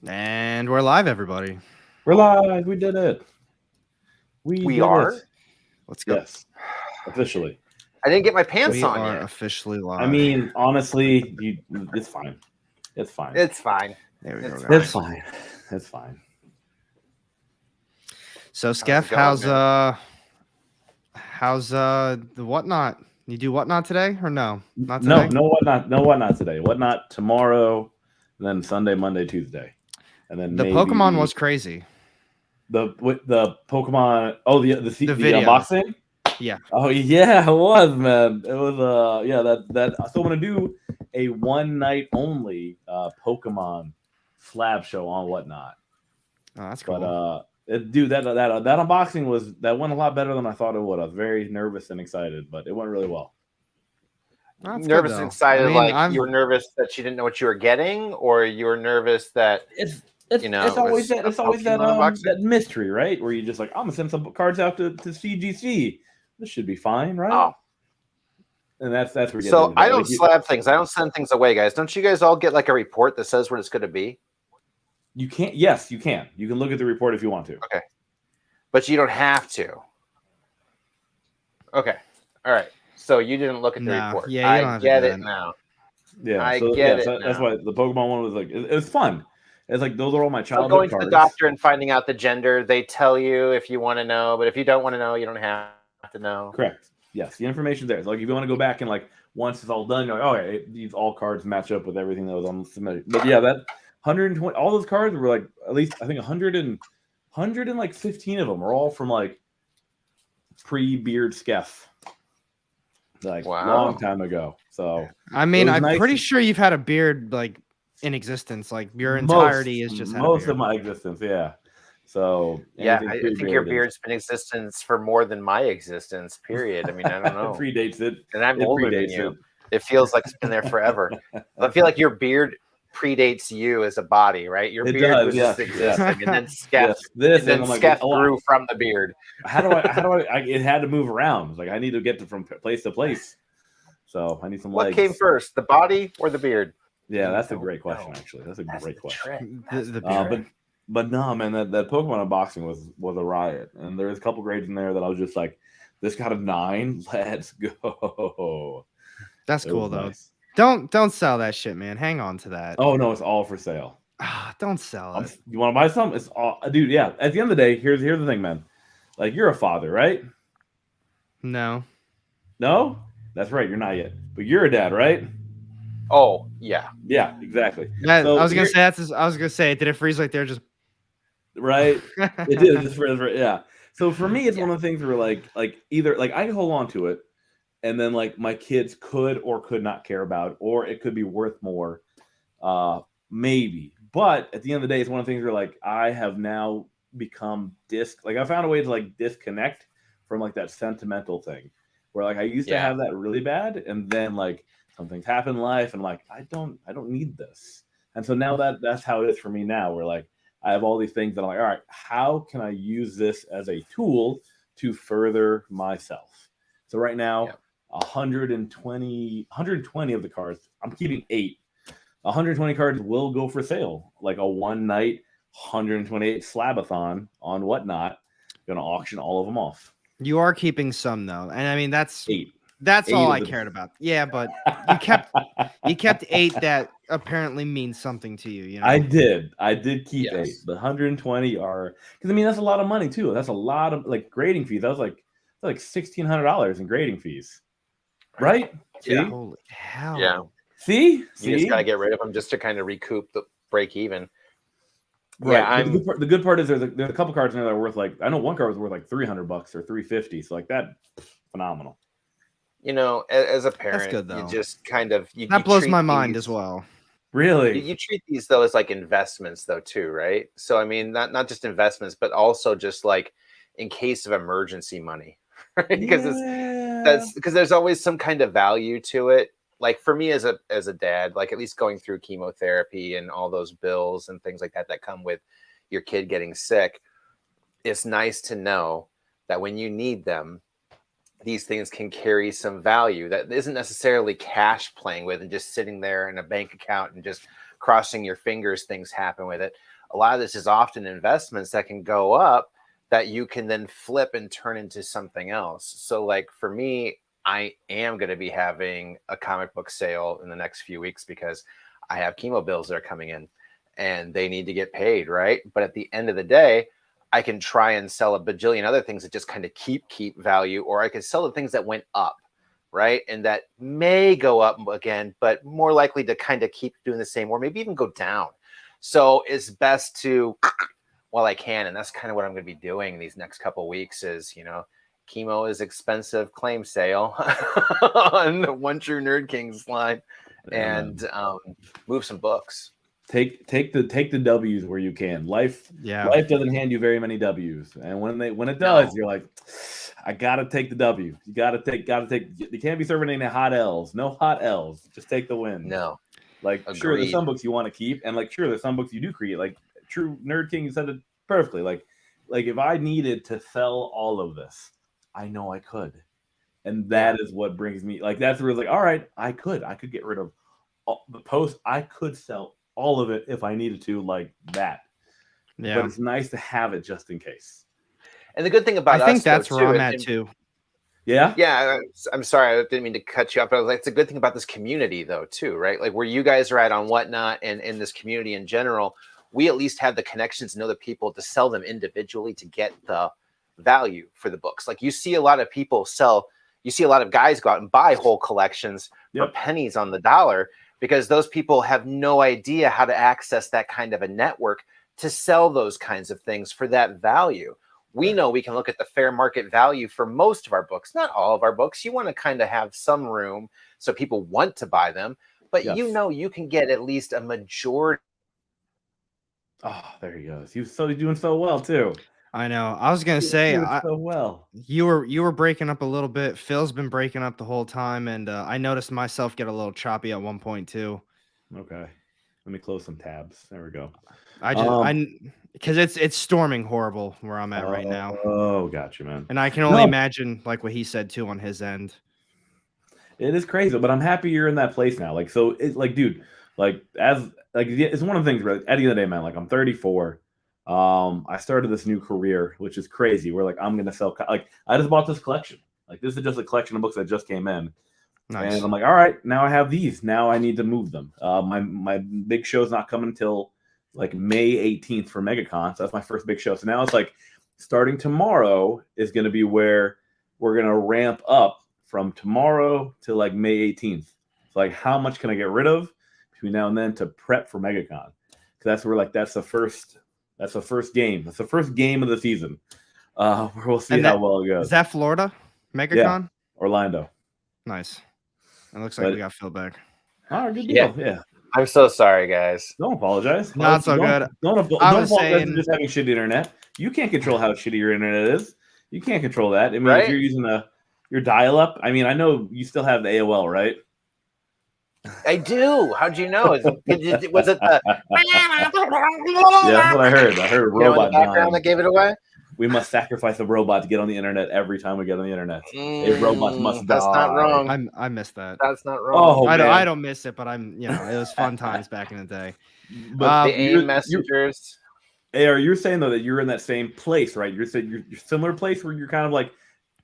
And we're live, everybody. We're live. We did it. We We did are? it. Let's go. Yes, officially. I didn't get my pants We on are yet. officially live. I mean, honestly, it's fine. It's fine. It's fine. there we go, it's guys. It's fine. It's fine. So, it Skeff, going, how's the whatnot? You do whatnot today or no? Not No, today. no whatnot. No whatnot today. Whatnot tomorrow, and then Sunday, Monday, Tuesday, and then The maybe Pokemon was crazy. the Pokemon. Oh, the video. unboxing. Yeah. Oh yeah, it was, man. It was yeah, that so I'm gonna do a one night only Pokemon slab show on Whatnot. Oh, that's cool. But dude, that unboxing went a lot better than I thought it would. I was very nervous and excited, but it went really well. That's nervous good, and though. excited, I mean, like you were nervous that you didn't know what you were getting, or you were nervous that It's it always was that Pokemon unboxing? that mystery, right? Where you just like, I'm gonna send some cards out to CGC. This should be fine, right? Oh, And that's where you get so into I that. don't slab things. I don't send things away, guys. Don't you guys all get like a report that says what it's going to be? You can't. Yes, you can. You can look at the report if you want to. Okay, but you don't have to. Okay, all right. So you didn't look at the report. Yeah, you don't I have get to do it that. now. Yeah, I so, get yeah, it so that's now. why the Pokemon one was like it was fun. It's like those are all my So childhood going cards. to the doctor and finding out the gender, they tell you if you want to know, but if you don't want to know, you don't have to know. Correct. Yes, the information's there. So like if you want to go back and like once it's all done, you're like, oh, okay, these all cards match up with everything that was on the submitted. But yeah, that 120, all those cards were like at least I think 100 and like 15 of them are all from like pre-beard Skeff, like long time ago. So I mean, I'm nice pretty sure you've had a beard like in existence, like your entirety is just most of my existence. Yeah. So yeah, I think your beard's been in existence for more than my existence. Period. I mean, I don't know. It predates it, and I'm older than you. It feels like it's been there forever. I feel like your beard predates you as a body, right? Your beard was just existing, and then Skeff, grew from the beard. How do I? It had to move around. Like I need to get from place to place. So I need some legs. What came first, the body or the beard? Yeah, that's a great question. Actually, that's a great question. The beard. But no, man, that Pokemon unboxing was a riot, and there's a couple grades in there that I was just like, this got a 9. Let's go. That's cool though. Nice. Don't sell that shit, man. Hang on to that. Oh no, it's all for sale. Don't sell it. You want to buy some? It's all, dude. Yeah. At the end of the day, here's the thing, man. Like you're a father, right? No. That's right. You're not yet, but you're a dad, right? Oh yeah. Yeah, exactly. I was gonna say, did it freeze like there just right? It did. Just yeah. So for me, it's one of the things where like either like I hold on to it, and then like my kids could or could not care about, or it could be worth more, maybe. But at the end of the day, it's one of the things where like I have now become I found a way to like disconnect from like that sentimental thing, where like I used to have that really bad, and then like something's happened in life, and like I don't need this, and so now that's how it is for me now, where like I have all these things that I'm like, all right, how can I use this as a tool to further myself? So right now, 120 of the cards, I'm keeping 8. 120 cards will go for sale, like a one night 128 slabathon on Whatnot. Gonna auction all of them off. You are keeping some though, and I mean that's 8. That's all I cared about. Yeah, but you kept 8 that apparently means something to you. You know, I did keep 8. The 120 are because I mean that's a lot of money too. That's a lot of like grading fees. That was like $1,600 in grading fees, right? Yeah. See? Holy hell! Yeah. See, you just gotta get rid of them just to kind of recoup the break even. Right. Yeah, the good part is there's a couple cards in there that are worth like I know one card was worth like $300 or $350. So like that, phenomenal. You know, as a parent, good, you just kind of that blows my mind as well. Really, you treat these though as like investments though too, right? So I mean, not just investments, but also just like in case of emergency money, right? Because because there's always some kind of value to it. Like for me as a dad, like at least going through chemotherapy and all those bills and things like that come with your kid getting sick, it's nice to know that when you need them, these things can carry some value that isn't necessarily cash playing with and just sitting there in a bank account and just crossing your fingers things happen with it. A lot of this is often investments that can go up that you can then flip and turn into something else. So like for me, I am going to be having a comic book sale in the next few weeks because I have chemo bills that are coming in and they need to get paid, right? But at the end of the day, I can try and sell a bajillion other things that just kind of keep value, or I could sell the things that went up, right? And that may go up again, but more likely to kind of keep doing the same, or maybe even go down. So it's best to, while I can, and that's kind of what I'm going to be doing these next couple of weeks is, chemo is expensive claim sale on the One True Nerd Kings line, and move some books. Take the W's where you can. Life doesn't hand you very many W's, and when it does, you're like, I gotta take the W. You gotta take. You can't be serving any hot L's. No hot L's. Just take the win. No, like agreed. Sure, there's some books you want to keep, and like sure, there's some books you do create. Like True Nerd King said it perfectly. Like if I needed to sell all of this, I know I could, and that is what brings me. Like that's where it's like, all right, I could get rid of all the post. I could sell all of it if I needed to, like that. Yeah. But it's nice to have it just in case. And the good thing about I think that's where I'm at too. Yeah. Yeah. I'm sorry. I didn't mean to cut you off, but I was like, it's a good thing about this community though, too, right? Like where you guys are at on Whatnot and in this community in general, we at least have the connections and know the people to sell them individually to get the value for the books. Like you see a lot of people you see a lot of guys go out and buy whole collections for pennies on the dollar, because those people have no idea how to access that kind of a network to sell those kinds of things for that value. We know we can look at the fair market value for most of our books, not all of our books. You want to kind of have some room so people want to buy them, but you can get at least a majority. Oh, there he goes. You're doing so well too. I know. I was gonna say, so well. You were breaking up a little bit. Phil's been breaking up the whole time, and I noticed myself get a little choppy at one point too. Okay, let me close some tabs. There we go. Because it's storming horrible where I'm at right now. Oh, gotcha, man. And I can only imagine like what he said too on his end. It is crazy, but I'm happy you're in that place now. Like, so it's like, dude, like it's one of the things. At the end of the day, man. Like, I'm 34. I started this new career, which is crazy. Where like I'm gonna sell. Like, I just bought this collection. Like, this is just a collection of books that just came in. Nice. And I'm like, all right, now I have these. Now I need to move them. My big show's not coming until like May 18th for MegaCon. So that's my first big show. So now it's like starting tomorrow is going to be where we're going to ramp up from tomorrow to like May 18th. So like, how much can I get rid of between now and then to prep for MegaCon? Because that's where like that's the first game. That's the first game of the season. Where we'll see how well it goes. Is that Florida MegaCon? Yeah, Orlando. Nice. It looks like we got Phil back. Oh, good deal. Yeah. I'm so sorry, guys. Don't apologize. Not so good. Don't apologize for just having shitty internet. You can't control how shitty your internet is. You can't control that. I mean, if you're using your dial-up, I mean, I know you still have the AOL, right? I do. How'd you know? Was it the? Yeah, that's what I heard. I heard a robot in the background that gave it away. We must sacrifice a robot to get on the internet every time we get on the internet. A robot must die. That's not wrong. I missed that. That's not wrong. Oh, I don't miss it, but it was fun times back in the day. But the AIM messengers. You're saying though that you're in that same place, right? You're saying you're similar place where you're kind of like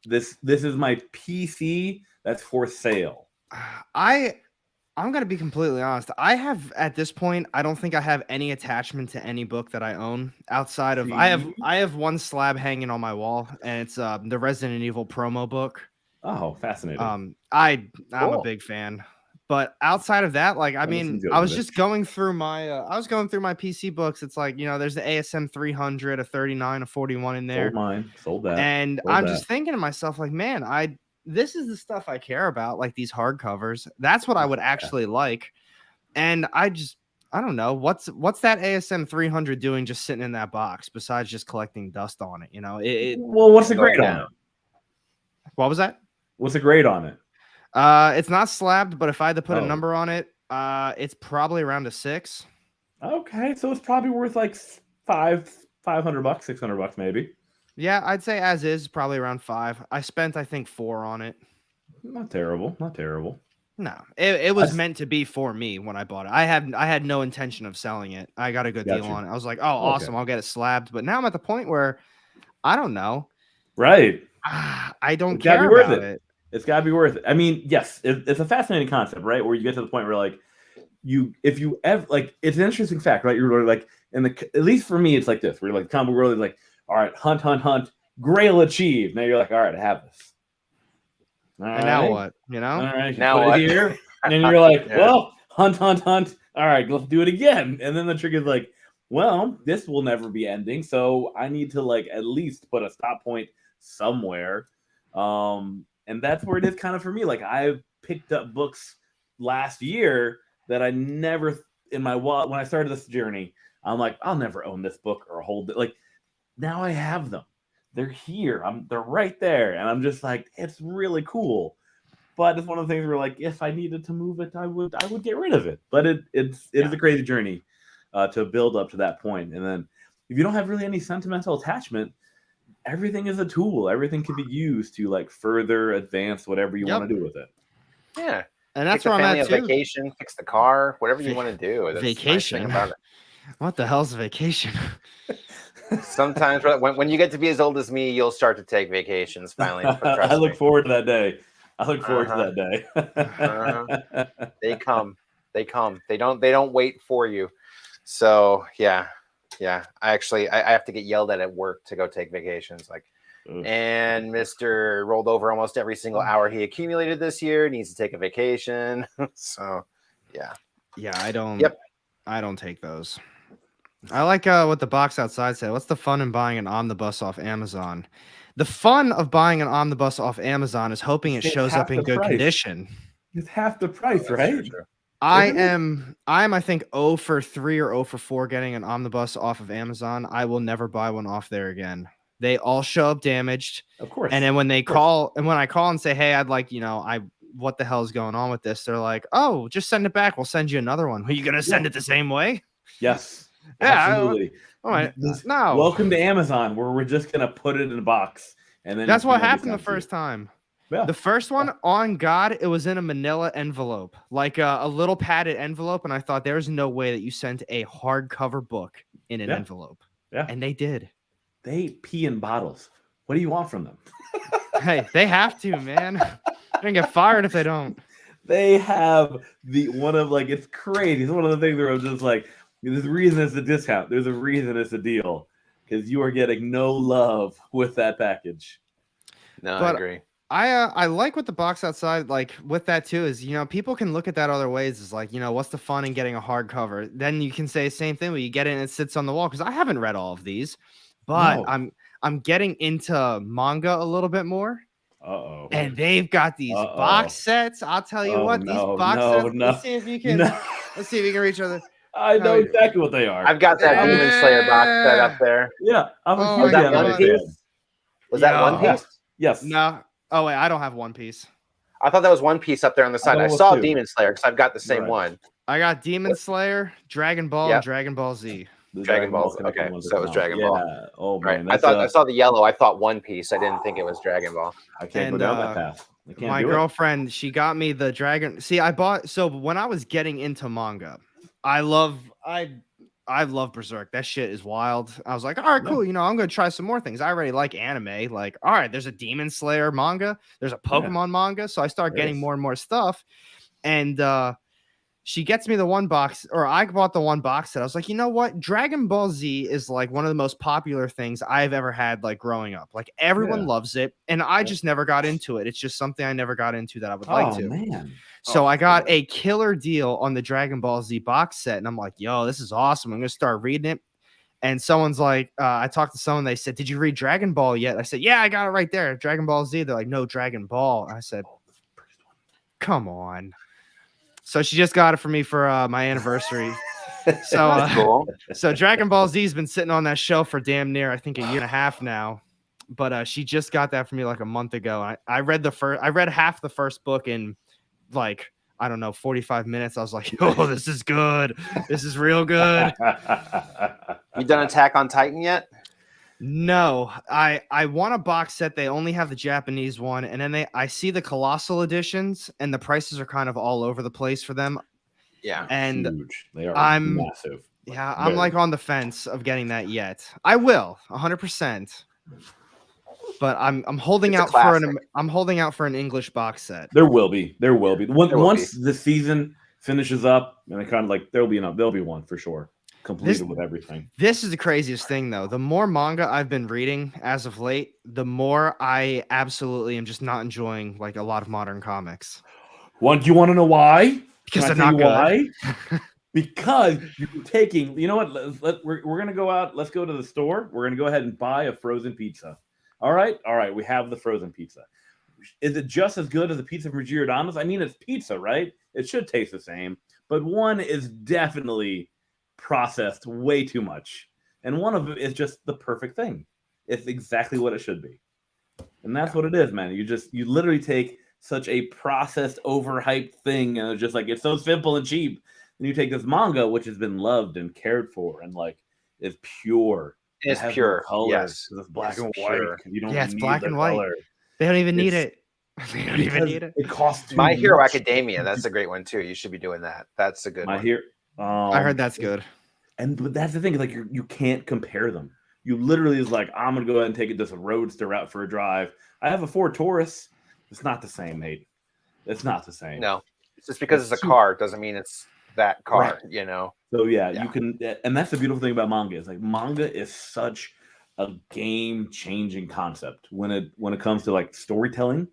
this is my PC that's for sale. I'm going to be completely honest. I have, at this point, I don't think I have any attachment to any book that I own outside of, I have one slab hanging on my wall, and it's the Resident Evil promo book. Oh, fascinating. I'm a big fan. But outside of that, like, I mean, I was just going through my, my PC books. It's like, there's the ASM 300, a 39, a 41 in there. Sold mine. Sold that. And I'm just thinking to myself, like, man, this is the stuff I care about, like these hardcovers. That's what I would actually like. And I don't know. What's that ASM 300 doing just sitting in that box besides just collecting dust on it? Well, what's the grade on it? What was that? What's the grade on it? It's not slabbed, but if I had to put a number on it, it's probably around a 6. Okay, so it's probably worth like $500, $600 maybe. Yeah, I'd say as is probably around 5. I spent, I think, 4 on it. Not terrible. Not terrible. No, it was meant to be for me when I bought it. I had no intention of selling it. I got a good deal on it. I was like, oh, awesome, I'll get it slabbed. But now I'm at the point where I don't know. Right. I don't It's gotta care be worth about it. it. It's got to be worth it. I mean, yes, it's a fascinating concept, right? Where you get to the point where like if you ever like, it's an interesting fact, right? You're like at least for me, it's like this. Where you're like comic book world is like, all right, hunt, grail achieved. Now you're like, all right, I have this. All and now what? You know? All right, now put what? it here, and you're like, Yeah. well, hunt. All right, let's do it again. And then the trick is like, well, this will never be ending, so I need to like at least put a stop point somewhere. And that's where it is kind of for me. Like I've picked up books last year that I never in my wallet when I started this journey. I'm like, I'll never own this book or hold it. Like now I have them. They're here. They're right there, and I'm just like, it's really cool. But it's one of the things where, like, if I needed to move it, I would get rid of it. But it is a crazy journey to build up to that point. And then if you don't have really any sentimental attachment, everything is a tool. Everything can be used to like further advance whatever you want to do with it. Yeah, and that's where I'm at too. Vacation, fix the car, whatever you want to do. That's vacation. The nice thing about it. What the hell's a vacation? Sometimes when you get to be as old as me, you'll start to take vacations finally. I look forward to that day. I look forward to that day. They come. They don't wait for you. So yeah. I have to get yelled at work to go take vacations. Like, and Mr. rolled over almost every single hour he accumulated this year. Needs to take a vacation. So yeah. I don't. Yep. I don't take those. I like what the box outside said. What's the fun in buying an omnibus off Amazon? The fun of buying an omnibus off Amazon is hoping it shows up in good condition. It's half the price, right? I'm I think 0 for 3 or 0 for 4 getting an omnibus off of Amazon. I will never buy one off there again. They all show up damaged. Of course. And then when they call and when I call and say, hey, I'd like, what the hell is going on with this? They're like, oh, just send it back. We'll send you another one. Are you going to send it the same way? Yes. Yeah, absolutely. All right. No. Welcome to Amazon, where we're just gonna put it in a box, and then that's what happened the first time. Yeah. The first one, on God, it was in a manila envelope, like a little padded envelope, and I thought there's no way that you sent a hardcover book in an envelope. Yeah, and they did. They pee in bottles. What do you want from them? Hey, they have to, man. They're gonna get fired if they don't. They have it's crazy. It's one of the things where I'm just like, there's a reason it's a discount. There's a reason it's a deal, because you are getting no love with that package. No, I agree. I like what the box outside, like with that too, is, people can look at that other ways. Is like, what's the fun in getting a hardcover? Then you can say the same thing where you get it and it sits on the wall. Because I haven't read all of these, but I'm getting into manga a little bit more. Uh-oh. And they've got these box sets. I'll tell you what, these box sets. Let's see if you can. Let's see if you can reach other. I know exactly what they are. I've got that Demon Slayer box set up there. Yeah. Was that One Piece? Was that One Piece? Yes. No. Oh, wait. I don't have One Piece. I thought that was One Piece up there on the side. I saw Demon Slayer because I've got the same one. I got Demon Slayer, Dragon Ball, and Dragon Ball Z. Dragon Ball. Okay. So it was Dragon Ball. Yeah. Oh, man. Right. I saw the yellow. I thought One Piece. I didn't think it was Dragon Ball. I can't go down that path. My girlfriend, she got me the Dragon. See, so when I was getting into manga, I love Berserk. That shit is wild. I was like, all right, cool. I'm going to try some more things. I already like anime. Like, all right, there's a Demon Slayer manga. There's a Pokemon manga. So I start getting more and more stuff. And she gets me the one box, or I bought the one box set. I was like, you know what? Dragon Ball Z is like one of the most popular things I've ever had, like growing up. Like everyone loves it. And I just never got into it. It's just something I never got into that I would like to. Man. So I got a killer deal on the Dragon Ball Z box set. And I'm like, yo, this is awesome. I'm going to start reading it. And someone's like, I talked to someone. They said, did you read Dragon Ball yet? I said, yeah, I got it right there. Dragon Ball Z. They're like, no, Dragon Ball. I said, come on. So she just got it for me for my anniversary. So, cool. So Dragon Ball Z has been sitting on that shelf for damn near, I think, a year and a half now. But she just got that for me like a month ago. I read half the first book in like, I don't know, 45 minutes. I was like, oh, this is good. This is real good. You done Attack on Titan yet? No, I want a box set. They only have the Japanese one, and then I see the colossal editions, and the prices are kind of all over the place for them. Yeah. And Huge. They are I'm massive. yeah, I'm like on the fence of getting that yet. I will 100%, but I'm holding It's a out for classic. I'm holding out for an English box set. There will be. There will Once be. the season finishes up, and it kind of like there'll be one for sure, completed with everything. This is the craziest thing, though. The more manga I've been reading as of late, the more I absolutely am just not enjoying like a lot of modern comics Do you want to know why? because Can I they're tell not you good. why? Because you're taking, you know what? We're gonna go out. Let's go to the store. We're gonna go ahead and buy a frozen pizza. All right. We have the frozen pizza. Is it just as good as a pizza from Giordano's? I mean, it's pizza, right? It should taste the same, but one is definitely processed way too much, and one of it is just the perfect thing. It's exactly what it should be, and that's what it is, man. You literally take such a processed, overhyped thing, and it's just like it's so simple and cheap. And you take this manga, which has been loved and cared for, and like is pure. It's has pure. no color. Yes. It's black It's and pure. white. You don't Yeah, it's need black the and white. color. They don't even need It's- it. They don't even need it. It costs too My Hero much. Academia. That's a great one too. You should be doing that. That's a good My one. Hero. I heard that's good. But that's the thing. Like you can't compare them. You literally is like, I'm gonna go ahead and take it this roadster out for a drive. I have a Ford Taurus. It's not the same, mate. It's not the same. No, just because it's a car doesn't mean it's that car. Right. You know. So yeah, you can, and that's the beautiful thing about manga is like manga is such a game-changing concept when it comes to like storytelling.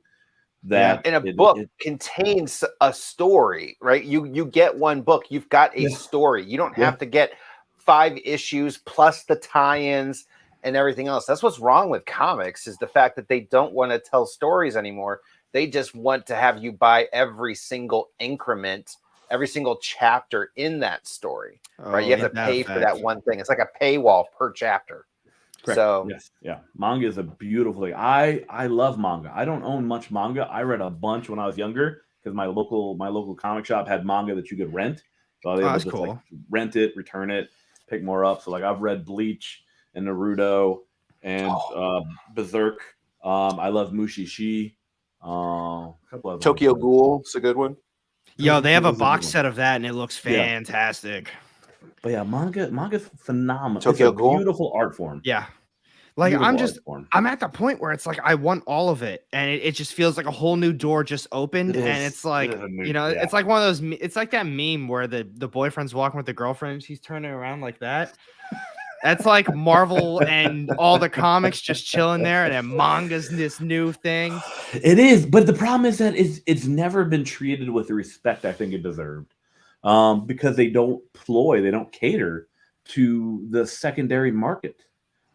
That in a book contains a story, right? You get one book, you've got a story. You don't have to get 5 issues plus the tie-ins and everything else. That's what's wrong with comics is the fact that they don't want to tell stories anymore. They just want to have you buy every single increment, every single chapter in that story, right? You have to pay for that one thing. It's like a paywall per chapter. Correct. So manga is a beautiful thing. I love manga. I don't own much manga. I read a bunch when I was younger because my local comic shop had manga that you could rent. So I was able to just like rent it, return it, pick more up. So like I've read Bleach and Naruto and Berserk. I love Mushishi. Tokyo Ghoul is a good one. Yo, they have a box set of that and it looks fantastic. But yeah, manga's phenomenal. Tokyo it's a beautiful art form. Yeah. Like I'm at the point where it's like I want all of it, and it just feels like a whole new door just opened, and it's like it's like one of those. It's like that meme where the boyfriend's walking with the girlfriend, she's turning around like that. That's like Marvel and all the comics just chilling there, and then manga's this new thing. It is, but the problem is that it's never been treated with the respect I think it deserved. Because they don't cater to the secondary market.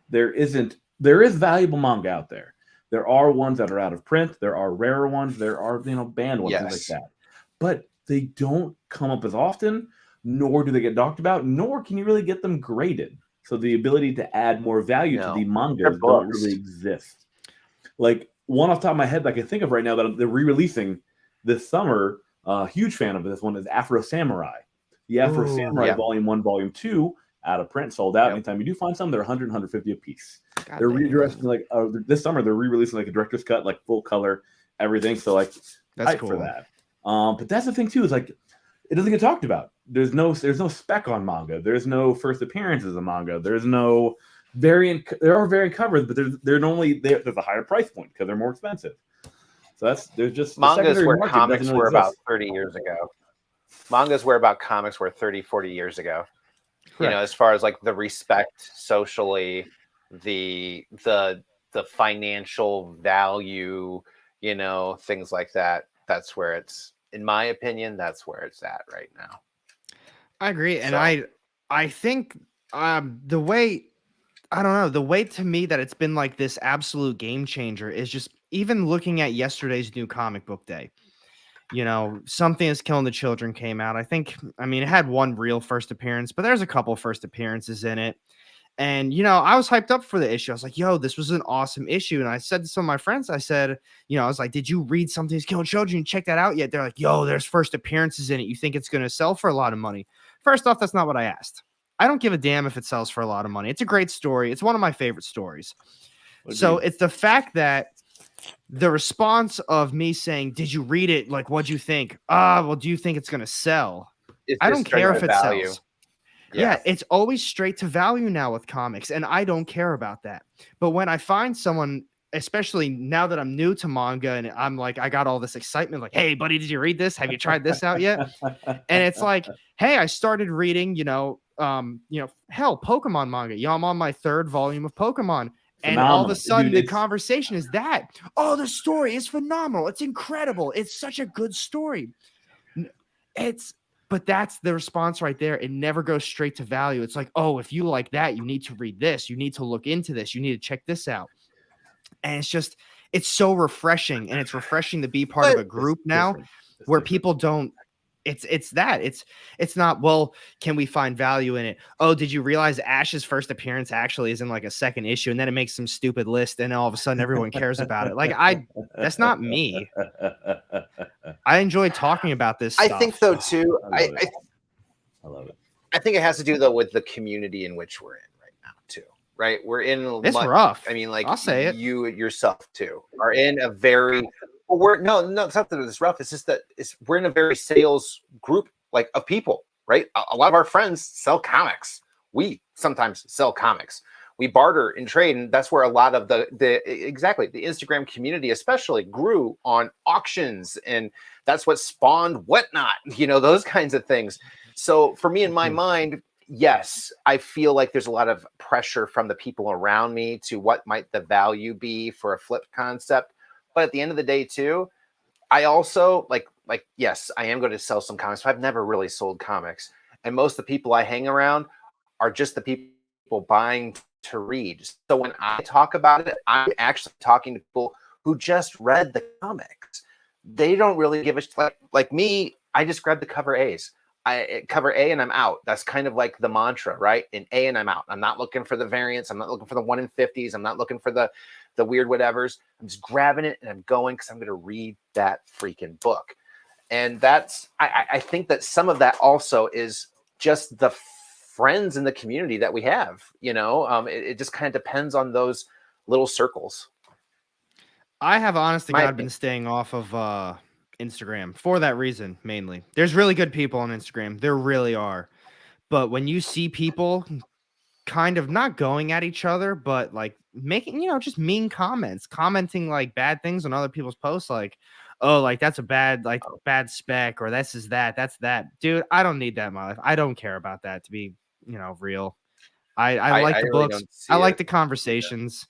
There is valuable manga out there. There are ones that are out of print. There are rarer ones. There are banned ones, things like that. But they don't come up as often, nor do they get talked about, nor can you really get them graded. So the ability to add more value to the manga don't really exist. Like one off the top of my head that I can think of right now that they're re-releasing this summer. Huge fan of this one is Afro Samurai. The Afro Samurai Volume 1, Volume 2 out of print, sold out. Anytime you do find some, they're 100, 150 a piece. They're redressing like this summer. They're re-releasing like a director's cut, like full color, everything. So like that's cool for that. But that's the thing too is like it doesn't get talked about. There's no spec on manga. There's no first appearances of manga. There's no variant. There are variant covers, but there's a higher price point because they're more expensive. So there's just mangas where comics were about 30 years ago. Mangas were about comics were 30, 40 years ago. Correct. You know, as far as like the respect socially, the financial value, things like that. That's where it's, in my opinion, that's where it's at right now. I agree. And I think the way to me that it's been like this absolute game changer is just even looking at yesterday's new comic book day. Something Is Killing the Children came out. I mean, it had one real first appearance, but there's a couple first appearances in it. And, I was hyped up for the issue. I was like, yo, this was an awesome issue. And I said to some of my friends, I said, I was like, did you read Something Is Killing Children? Check that out yet? They're like, yo, there's first appearances in it. You think it's going to sell for a lot of money? First off, that's not what I asked. I don't give a damn if it sells for a lot of money. It's a great story. It's one of my favorite stories. So it's the fact that the response of me saying, "Did you read it? Like, what'd you think? Well, do you think it's gonna sell?" It's I just don't care if straight it value. sells. Yeah, it's always straight to value now with comics, and I don't care about that. But when I find someone, especially now that I'm new to manga, and I'm like, I got all this excitement, like, "Hey, buddy, did you read this? Have you tried this out yet?" And it's like, "Hey, I started reading, hell, Pokemon manga. I'm on my 3rd volume of Pokemon." And all of a sudden, the conversation is that, "Oh, the story is phenomenal. It's incredible. It's such a good story." But that's the response right there. It never goes straight to value. It's like, "Oh, if you like that, you need to read this. You need to look into this. You need to check this out." And it's so refreshing. And it's refreshing to be part of a group now where people don't. It's not, well, can we find value in it? Oh, did you realize Ash's first appearance actually is in like a 2nd issue, and then it makes some stupid list, and all of a sudden everyone cares about it. Like, that's not me. I enjoy talking about this stuff. I think though too. I love it. I think it has to do though with the community in which we're in right now too. Right, we're in. It's rough. I mean, like, I'll say it. You yourself too are in a very. We're no, it's not that it's rough. It's just that we're in a very sales group, like, of people, right? A lot of our friends sell comics. We sometimes sell comics. We barter and trade, and that's where a lot of the Instagram community especially grew on auctions, and that's what spawned whatnot. Those kinds of things. So for me, in my mind, yes, I feel like there's a lot of pressure from the people around me to what might the value be for a flipped concept. But at the end of the day, too, I also like, yes, I am going to sell some comics, but I've never really sold comics. And most of the people I hang around are just the people buying to read. So when I talk about it, I'm actually talking to people who just read the comics. They don't really give a shit. Like me, I just grab the cover A's. Cover A and I'm out. That's kind of like the mantra, right? In A and I'm out. I'm not looking for the variants. I'm not looking for the 1 in 50s. I'm not looking for the weird whatevers. I'm just grabbing it and I'm going because I'm going to read that freaking book. And that's, I think that some of that also is just the friends in the community that we have. It just kind of depends on those little circles. I have, honest to God, been staying off of Instagram for that reason, mainly. There's really good people on Instagram. There really are. But when you see people kind of not going at each other, but like making, just mean comments, commenting like bad things on other people's posts, like, "Oh, like that's a bad spec," or "That's that." Dude, I don't need that in my life. I don't care about that, to be, real. I like the really books. I like the conversations.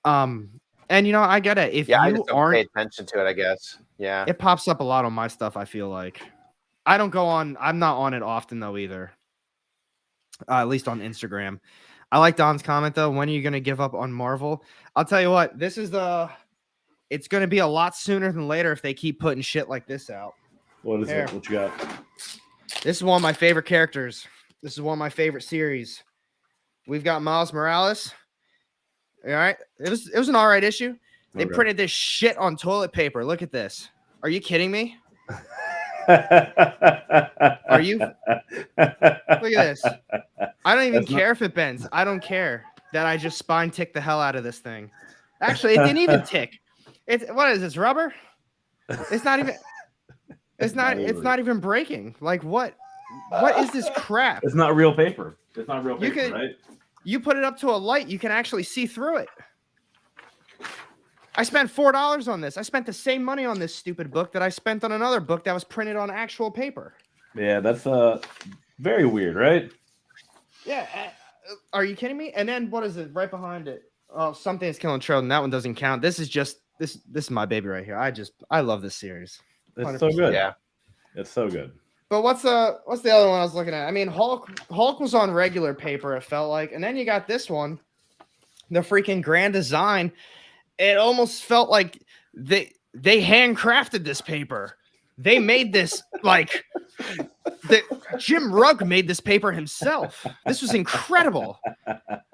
And I get it. If I you just don't pay attention to it, I guess. Yeah. It pops up a lot on my stuff, I feel like. I don't go on. I'm not on it often, though, either. At least on Instagram. I like Don's comment, though. When are you going to give up on Marvel? I'll tell you what. It's going to be a lot sooner than later if they keep putting shit like this out. What is it? What you got? This is one of my favorite characters. This is one of my favorite series. We've got Miles Morales. All right. It was an all right issue. They printed this shit on toilet paper. Look at this. Are you kidding me? Are you? Look at this. I don't even care if it bends. I don't care that I just spine tick the hell out of this thing. Actually, it didn't even tick. What is this, rubber? It's not even breaking. Like, what is this crap? It's not real paper. It's not real paper, right? You put it up to a light, you can actually see through it. I spent $4 on this. I spent the same money on this stupid book that I spent on another book that was printed on actual paper. Yeah, that's very weird, right? Yeah. Are you kidding me? And then what is it right behind it? Oh, Something is Killing Children. That one doesn't count. This is just this is my baby right here. I love this series. 100%. It's so good. Yeah. It's so good. But what's the other one I was looking at? I mean, Hulk was on regular paper, it felt like. And then you got this one, the freaking Grand Design. It almost felt like they handcrafted this paper. They made this like Jim Rugg made this paper himself. This was incredible.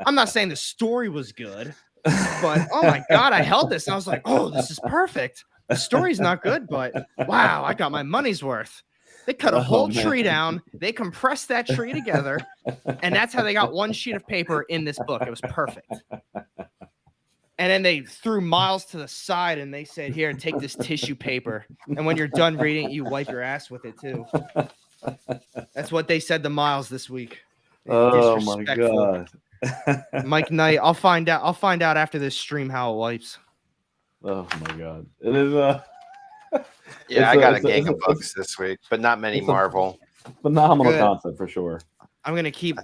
I'm not saying the story was good, but oh my God, I held this and I was like, oh, this is perfect. The story's not good, but wow, I got my money's worth. They cut a whole man. tree down. They compressed that tree together, and that's how they got one sheet of paper in this book. It was perfect. And then they threw Miles to the side, and they said, "Here, take this tissue paper. And when you're done reading it, you wipe your ass with it too." That's what they said to Miles this week. Oh my god, Mike Knight. I'll find out. I'll find out after this stream how it wipes. Oh my god, it is. Yeah, I got a gang of books this week, but not many Marvel. Phenomenal concept for sure. I'm gonna keep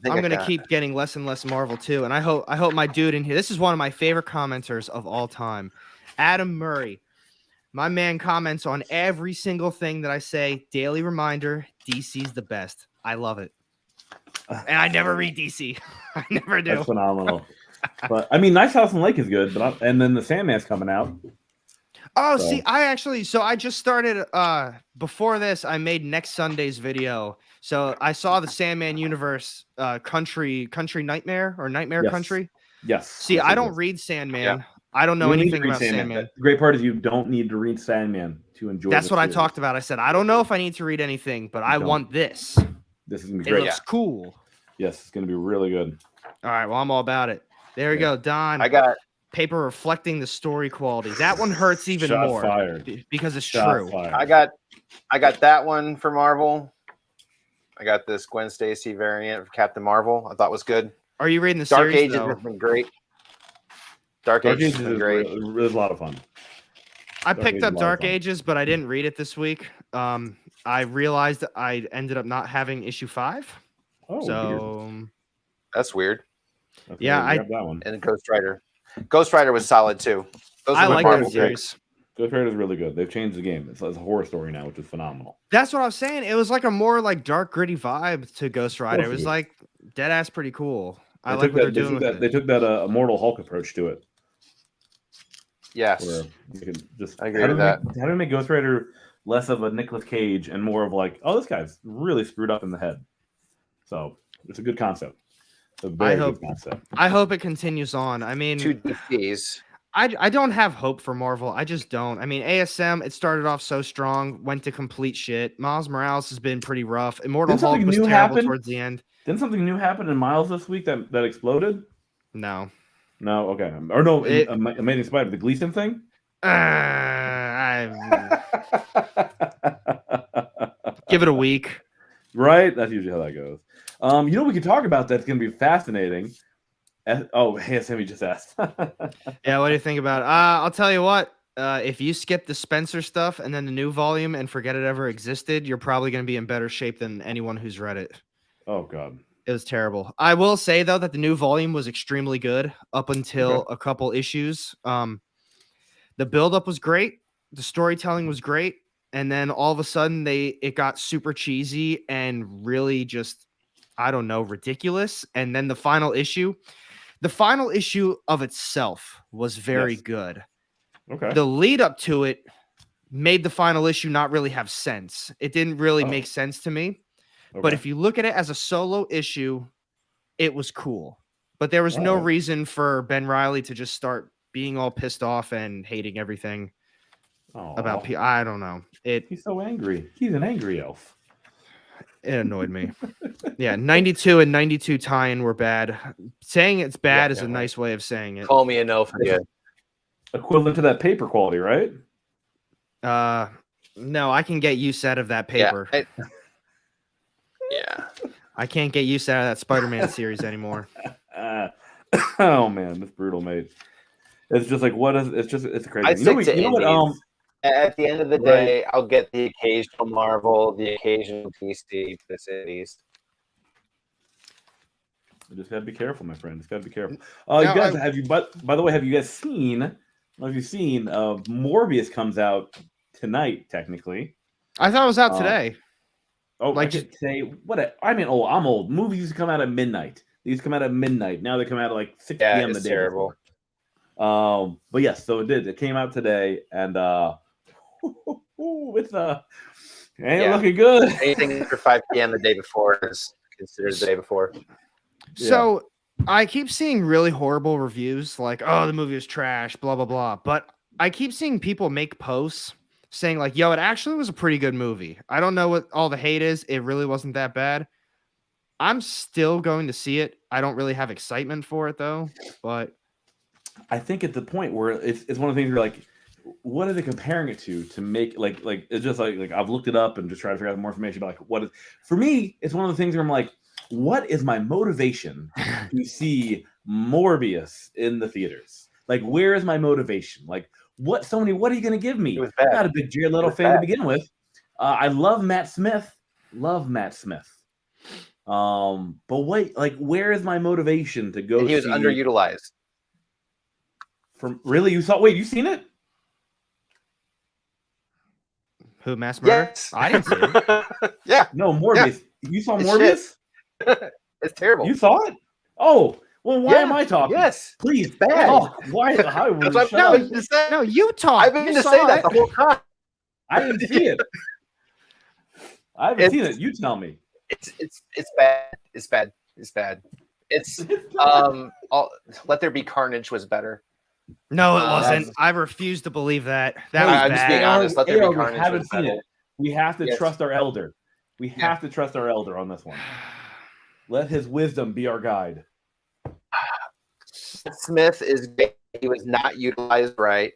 getting less and less Marvel too, and I hope my dude in here. This is one of my favorite commenters of all time, Adam Murray. My man comments on every single thing that I say. Daily reminder: DC's the best. I love it, and I never read DC. I never do. That's phenomenal. But I mean, Nice House and Lake is good, but and then the Sandman's coming out. Oh, so. See, I just started. Before this, I made next Sunday's video. So I saw the Sandman universe, country nightmare or nightmare country. Yes. See, I don't read Sandman. Yeah. I don't know anything about Sandman. The great part is you don't need to read Sandman to enjoy. That's what I talked about. I said I don't know if I need to read anything, but I want this. This is gonna be great. It looks cool. Yes, it's gonna be really good. All right, well I'm all about it. There we go, Don. I got paper reflecting the story quality. That one hurts even more because it's true. Fired. I got that one for Marvel. I got this Gwen Stacy variant of Captain Marvel. I thought was good. Are you reading the Dark series? Ages has been great. Dark Ages has been great. It was a lot of fun. I picked up Dark Ages, but I didn't read it this week. I realized that I ended up not having issue 5. Oh, so weird. That's weird. Yeah, I grabbed that one. And Ghost Rider. Ghost Rider was solid too. I like that series. Ghost Rider is really good. They've changed the game. It's a horror story now, which is phenomenal. That's what I was saying. It was like a more like dark, gritty vibe to Ghost Rider. It was like dead ass pretty cool. I like what they're doing with it. They took that Immortal Hulk approach to it. Yes. Where you can just, I agree with that. How do we make Ghost Rider less of a Nicolas Cage and more of like, oh, this guy's really screwed up in the head. So it's a good concept. It's a very good concept. I hope it continues on. I mean, 2 DCs. I don't have hope for Marvel. I just don't. I mean, ASM, it started off so strong, went to complete shit. Miles Morales has been pretty rough. Immortal Hulk was terrible towards the end. Didn't something new happen in Miles this week that exploded? No. No, okay. Or no, Amazing Spider, the Gleason thing? Give it a week. Right? That's usually how that goes. We can talk about that's going to be fascinating. Hey, Sammy just asked. Yeah, what do you think about it? I'll tell you what. If you skip the Spencer stuff and then the new volume and forget it ever existed, you're probably going to be in better shape than anyone who's read it. Oh, God. It was terrible. I will say, though, that the new volume was extremely good up until a couple issues. The buildup was great. The storytelling was great. And then all of a sudden, it got super cheesy and really just, I don't know, ridiculous. And then the final issue of itself was very good. Okay. The lead up to it made the final issue not really have sense. It didn't really make sense to me. Okay. But if you look at it as a solo issue, it was cool. But there was no reason for Ben Reilly to just start being all pissed off and hating everything about people. I don't know. He's so angry. He's an angry elf. It annoyed me. Yeah, 92 and 92 tie-in were bad. Saying it's bad is a nice way of saying it. Call me an elf again. Equivalent to that paper quality, right? No, I can get use out of that paper. Yeah. I can't get use out of that Spider-Man series anymore. Oh man, that's brutal, mate. It's just like it's crazy. At the end of the day, I'll get the occasional Marvel, the occasional DC, the cities. You just gotta be careful, my friend. Just gotta be careful. You guys, by the way, have you guys seen? Have you seen? Morbius comes out tonight, technically. I thought it was out today. Oh, like just say I'm old. Movies used to come out at midnight. They used to come out at midnight. Now they come out at like 6 p.m. the day terrible. Before. But yes, so it did. It came out today, and it's ain't looking good. Anything after 5 p.m. the day before is considered the day before. So I keep seeing really horrible reviews, like, "Oh, the movie is trash," blah blah blah. But I keep seeing people make posts saying like, yo, it actually was a pretty good movie. I don't know what all the hate is. It really wasn't that bad. I'm still going to see it. I don't really have excitement for it though, but I think at the point where it's one of the things where like, what are they comparing it to make like it's just like I've looked it up and just try to figure out more information about like what is for me. It's one of the things where I'm like, what is my motivation to see Morbius in the theaters? Like, where is my motivation? Like, what Sony? What are you going to give me? It was bad. I'm not a big Jared Leto fan to begin with. I love Matt Smith. But wait, like, where is my motivation to go? And he was underutilized. From really, you saw? Wait, you seen it? Who, Mass Murder? Yes. I didn't see it. Yeah. No, Morbius. Yeah. You saw Morbius? It's terrible. You saw it? Oh, well, why am I talking? Yes. Please. It's bad. Oh, why? How would That's you what shut up? No, you talk. I've been You to saw say that it. the whole time. I didn't see it. I haven't seen it. You tell me. It's bad. It's bad. It's bad. It's Let There Be Carnage was better. No, it wasn't. I refuse to believe that. That was I'm bad. just being honest. Let There Be We Carnage haven't was seen better. it. We have to Yes. trust our elder. We have to trust our elder on this one. Let his wisdom be our guide. Smith is he was not utilized right.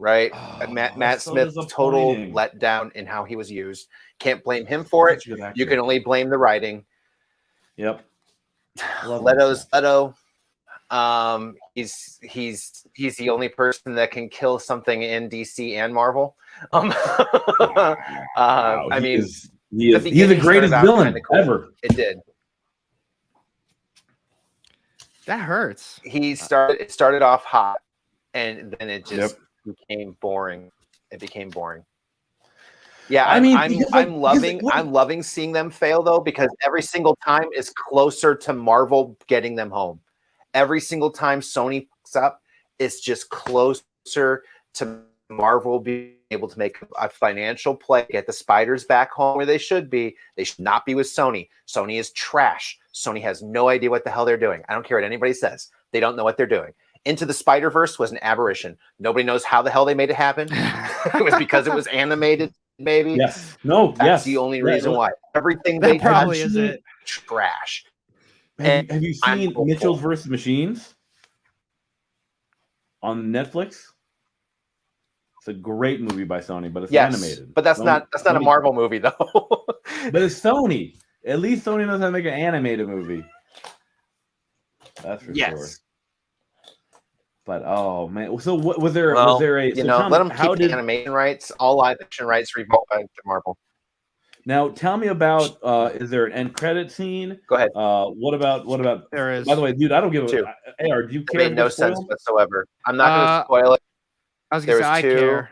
Oh, Matt so Smith total disappointing. letdown in how he was used. Can't blame him for it. Such a good actor. You can only blame the writing. Yep. Love Leto's that. Leto. He's the only person that can kill something in DC and Marvel. Wow. I mean, he's the the beginning greatest started out villain kinda cool. ever. It did. That hurts. It started off hot, and then it just became boring. It became boring. Yeah, I'm loving seeing them fail though, because every single time is closer to Marvel getting them home. Every single time Sony picks up, it's just closer to Marvel being able to make a financial play, get the spiders back home where they should be. They should not be with Sony. Sony is trash. Sony has no idea what the hell they're doing. I don't care what anybody says. They don't know what they're doing. Into the Spider-Verse was an aberration. Nobody knows how the hell they made it happen. It was because it was animated, maybe. Yes. No. That's the only reason why. Everything That they probably touch is it. trash. Have you I'm seen hopeful. Mitchell's versus Machines on Netflix? It's a great movie by Sony, but it's animated. But that's not a Marvel movie though. But it's Sony. At least Sony knows how to make an animated movie. That's for sure. But oh man, so what was there? Well, was there a? You so know, tell let me, them how keep did the animation rights. All live action rights revolt back to Marvel. now tell me about? Is there an end credit scene? Go ahead. What about? There is. By the way, dude, I don't give Two. a. AR, do you It care? made no sense whatsoever. I'm not going to spoil it. I was There gonna say was I two. care.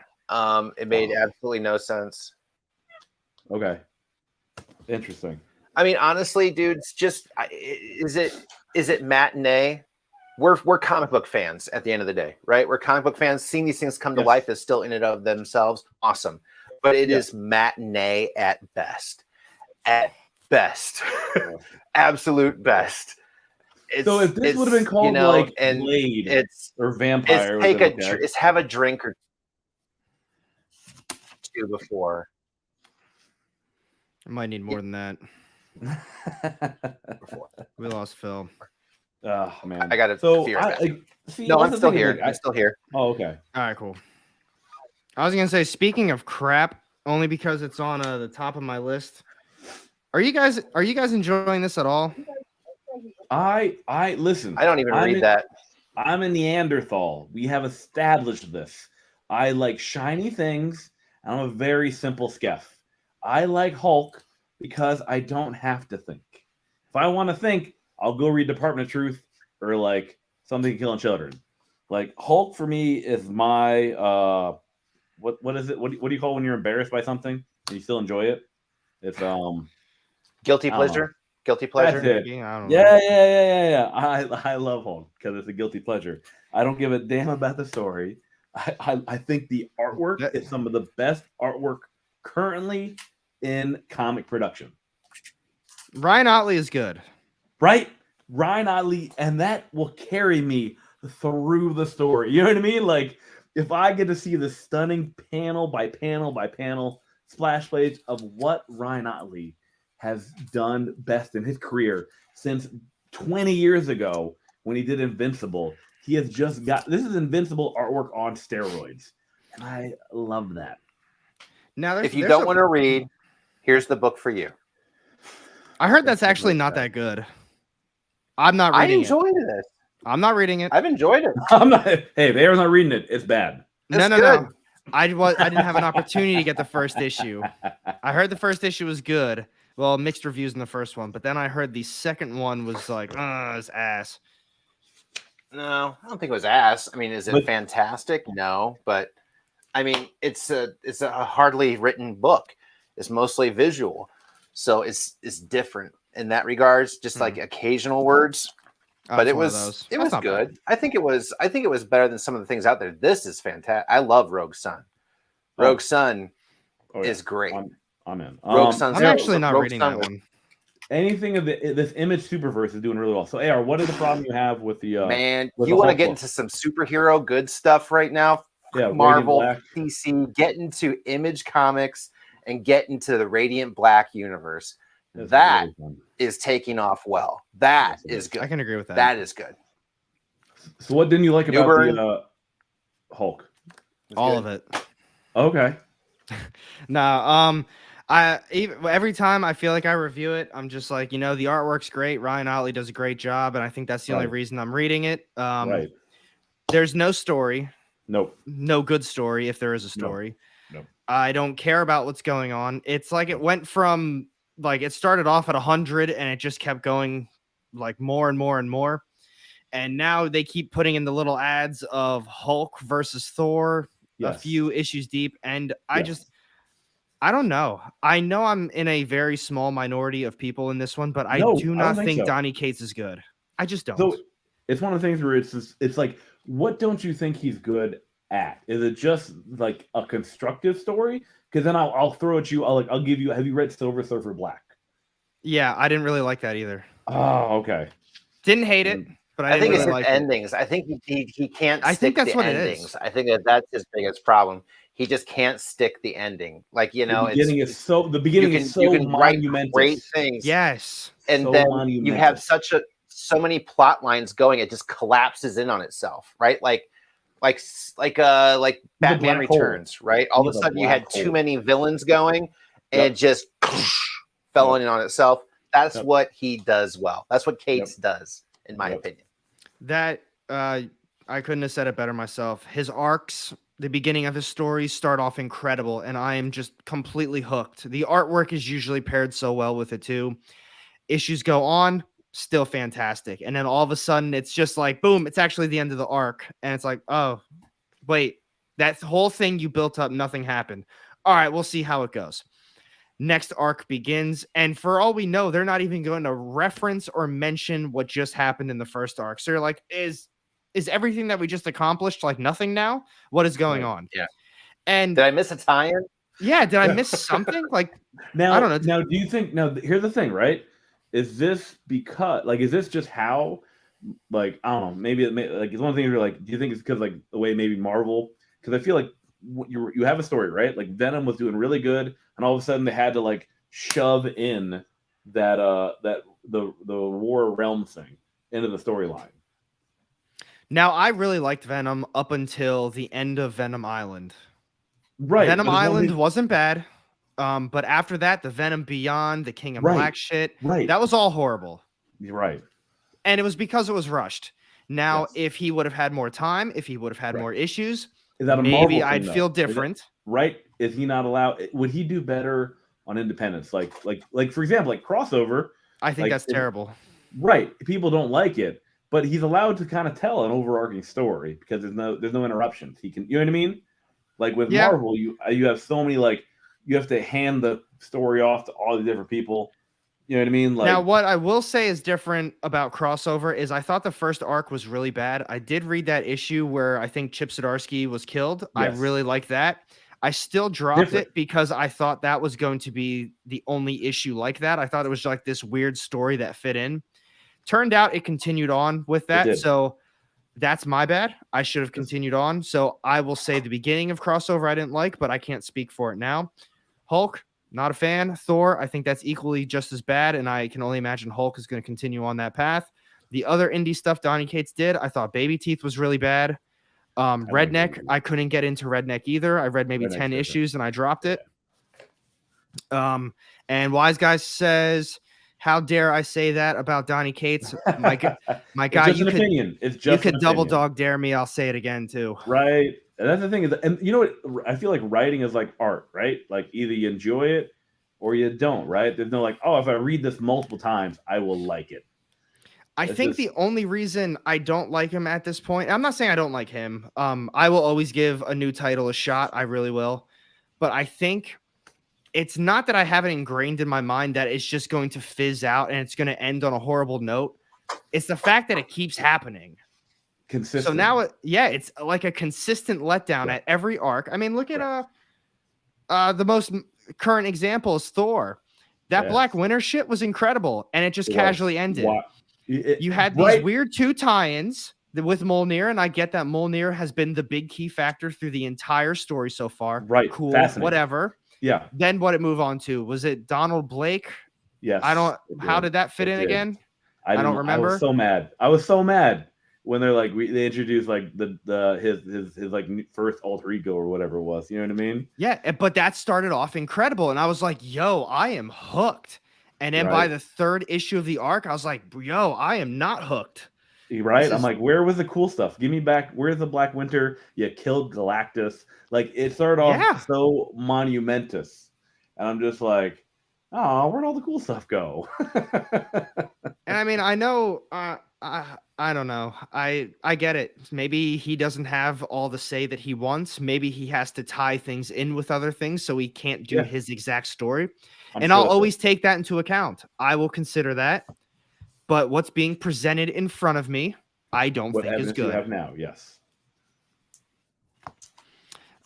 It made absolutely no sense. Okay. Interesting. I mean, honestly, dude, it's just is it matinee? We're comic book fans at the end of the day, right? We're comic book fans. Seeing these things come to life is still in and of themselves awesome, but it is matinee at best. At best, absolute best. So if this would have been called like Blade or Vampire, it's have a drink or two before. I might need more than that. We lost Phil. Oh man, I got it. So no, I'm still here. I'm still here. Oh, okay. All right, cool. I was gonna say, speaking of crap, only because it's on the top of my list. Are you guys enjoying this at all? I listen. I don't even read that. I'm a Neanderthal. We have established this. I like shiny things. I'm a very simple skeff. I like Hulk because I don't have to think. If I want to think, I'll go read Department of Truth or like Something Killing Children. Like Hulk for me is my what is it? What do you call when you're embarrassed by something and you still enjoy it? It's guilty pleasure. Guilty pleasure. That's it. Yeah. I love Hulk because it's a guilty pleasure. I don't give a damn about the story. I think the artwork is some of the best artwork currently in comic production. Ryan Otley is good. Right? Ryan Otley, and that will carry me through the story. You know what I mean? Like if I get to see the stunning panel by panel by panel splash page of what Ryan Otley has done best in his career since 20 years ago when he did Invincible, he has just got this is Invincible artwork on steroids, and I love that. Now, If you don't want to read, here's the book for you. I heard that's actually not that good. I'm not reading it. I enjoyed it. I'm not reading it. I've enjoyed it. I'm not. Hey, if Aaron's not reading it, it's bad. No. I didn't have an opportunity to get the first issue. I heard the first issue was good. Well, mixed reviews in the first one, but then I heard the second one was like, it's ass. No, I don't think it was ass. I mean, is it fantastic? No, but I mean, it's a hardly written book. It's mostly visual, so it's different in that regards. Just like occasional words, but it was good. Bad. I think it was better than some of the things out there. This is fantastic. I love Rogue Sun. Rogue Sun is great. I'm in. Rogue Sun's I'm actually not reading that one. Anything of this Image Superverse is doing really well. So, AR, what is the problem you have with the man? You want to get into some superhero good stuff right now? Yeah, Marvel, DC, get into Image Comics and get into the Radiant Black universe. That really is taking off well. That is good. I can agree with that. That is good. So, what didn't you like about the Hulk? All of it. Okay. No, every time I feel like I review it, I'm just like, the artwork's great. Ryan Otley does a great job, and I think that's the only reason I'm reading it. There's no story. Nope. No good story if there is a story. Nope. I don't care about what's going on. It's like it went from it started off at 100 and it just kept going like more and more and more. And now they keep putting in the little ads of Hulk versus Thor a few issues deep. And I don't know. I know I'm in a very small minority of people in this one, but I do not think Donny Cates is good. I just don't. So it's one of the things where it's like, what don't you think he's good at? Is it just like a constructive story? Because then I'll throw at you. I'll give you. Have you read Silver Surfer Black? Yeah, I didn't really like that either. Oh, okay. Didn't hate it, but I think it's his endings. I think he can't. I think that's what endings. it is. I think that's his biggest problem. He just can't stick the ending. The beginning is so monumental. Great things. Yes, and so then monumental. You have so many plot lines going. It just collapses in on itself, right? Like Batman Returns, right? All of a sudden, you had too many villains going, and it just fell in on itself. That's what he does well. That's what Cates does, in my opinion. That I couldn't have said it better myself. His arcs, the beginning of his stories, start off incredible, and I am just completely hooked. The artwork is usually paired so well with it too. Issues go on, still fantastic, and then all of a sudden, it's just like boom! It's actually the end of the arc, and it's like, oh, wait, that whole thing you built up, nothing happened. All right, we'll see how it goes. Next arc begins, and for all we know, they're not even going to reference or mention what just happened in the first arc. So you're like, is everything that we just accomplished like nothing now? What is going on? Yeah. And did I miss a tie-in? Yeah, did I miss something? Like now, I don't know. Now, do you think? Now, here's the thing, right? Is this because is this just how? I don't know. Maybe it's one of the things where do you think it's because the way maybe Marvel? Because I feel like you have a story, right? Like Venom was doing really good, and all of a sudden they had to shove in that the War Realm thing into the storyline. Now I really liked Venom up until the end of Venom Island. Right, Venom Island wasn't bad, but after that, the Venom Beyond, the King of Black shit, that was all horrible. You're right, and it was because it was rushed. Now, if he would have had more time, if he would have had more issues. Is that a maybe Marvel I'd thing, feel different. Is he not allowed? Would he do better on independence? Like for example, crossover. I think that's terrible. Right. People don't like it, but he's allowed to kind of tell an overarching story because there's no interruptions. He can, you know what I mean? Like with Marvel, you have so many you have to hand the story off to all the different people. You know what I mean? Now, what I will say is different about crossover is I thought the first arc was really bad. I did read that issue where I think Chip Zdarsky was killed. Yes. I really like that. I still dropped it because I thought that was going to be the only issue like that. I thought it was this weird story that fit in. Turned out it continued on with that. So That's my bad. I should have continued on. So I will say the beginning of crossover I didn't like, but I can't speak for it now. Hulk, not a fan. Thor, I think that's equally just as bad, and I can only imagine Hulk is going to continue on that path. The other indie stuff Donny Cates did, I thought Baby Teeth was really bad. Redneck, I couldn't get into Redneck either. I read maybe 10 issues and I dropped it. And Wise Guy says, how dare I say that about Donny Cates? My guy, it's just an opinion. It's just you could double dog dare me. I'll say it again too. Right. And that's the thing is, and you know what? I feel like writing is like art, right? Like either you enjoy it or you don't, right? There's no like, oh, if I read this multiple times, I will like it. I think the only reason I don't like him at this point, I'm not saying I don't like him. I will always give a new title a shot. I really will. But I think it's not that I have it ingrained in my mind that it's just going to fizz out and it's going to end on a horrible note. It's the fact that it keeps happening. Consistent. So now, it's like a consistent letdown at every arc. I mean, look at the most current example is Thor. That Black Winter shit was incredible, and it just casually ended. You had these weird 2 tie-ins with Mjolnir, and I get that Mjolnir has been the big key factor through the entire story so far. Right. Cool. Whatever. Yeah. Then what it move on to? Was it Donald Blake? Yes. How did that fit in again? I don't remember. I was so mad when they're like they introduced like his like first alter ego or whatever it was. You know what I mean? Yeah, but that started off incredible, and I was like, "Yo, I am hooked." And then by the 3rd issue of the arc, I was like, "Yo, I am not hooked." Right? I'm like, where was the cool stuff? Give me back. Where's the Black Winter? You killed Galactus. Like it started off so monumentous, and I'm just like, oh, where'd all the cool stuff go? And I mean, I know, I don't know. I get it. Maybe he doesn't have all the say that he wants. Maybe he has to tie things in with other things, so he can't do his exact story. I'll always take that into account. I will consider that. But what's being presented in front of me, I don't think is good. You have now, yes.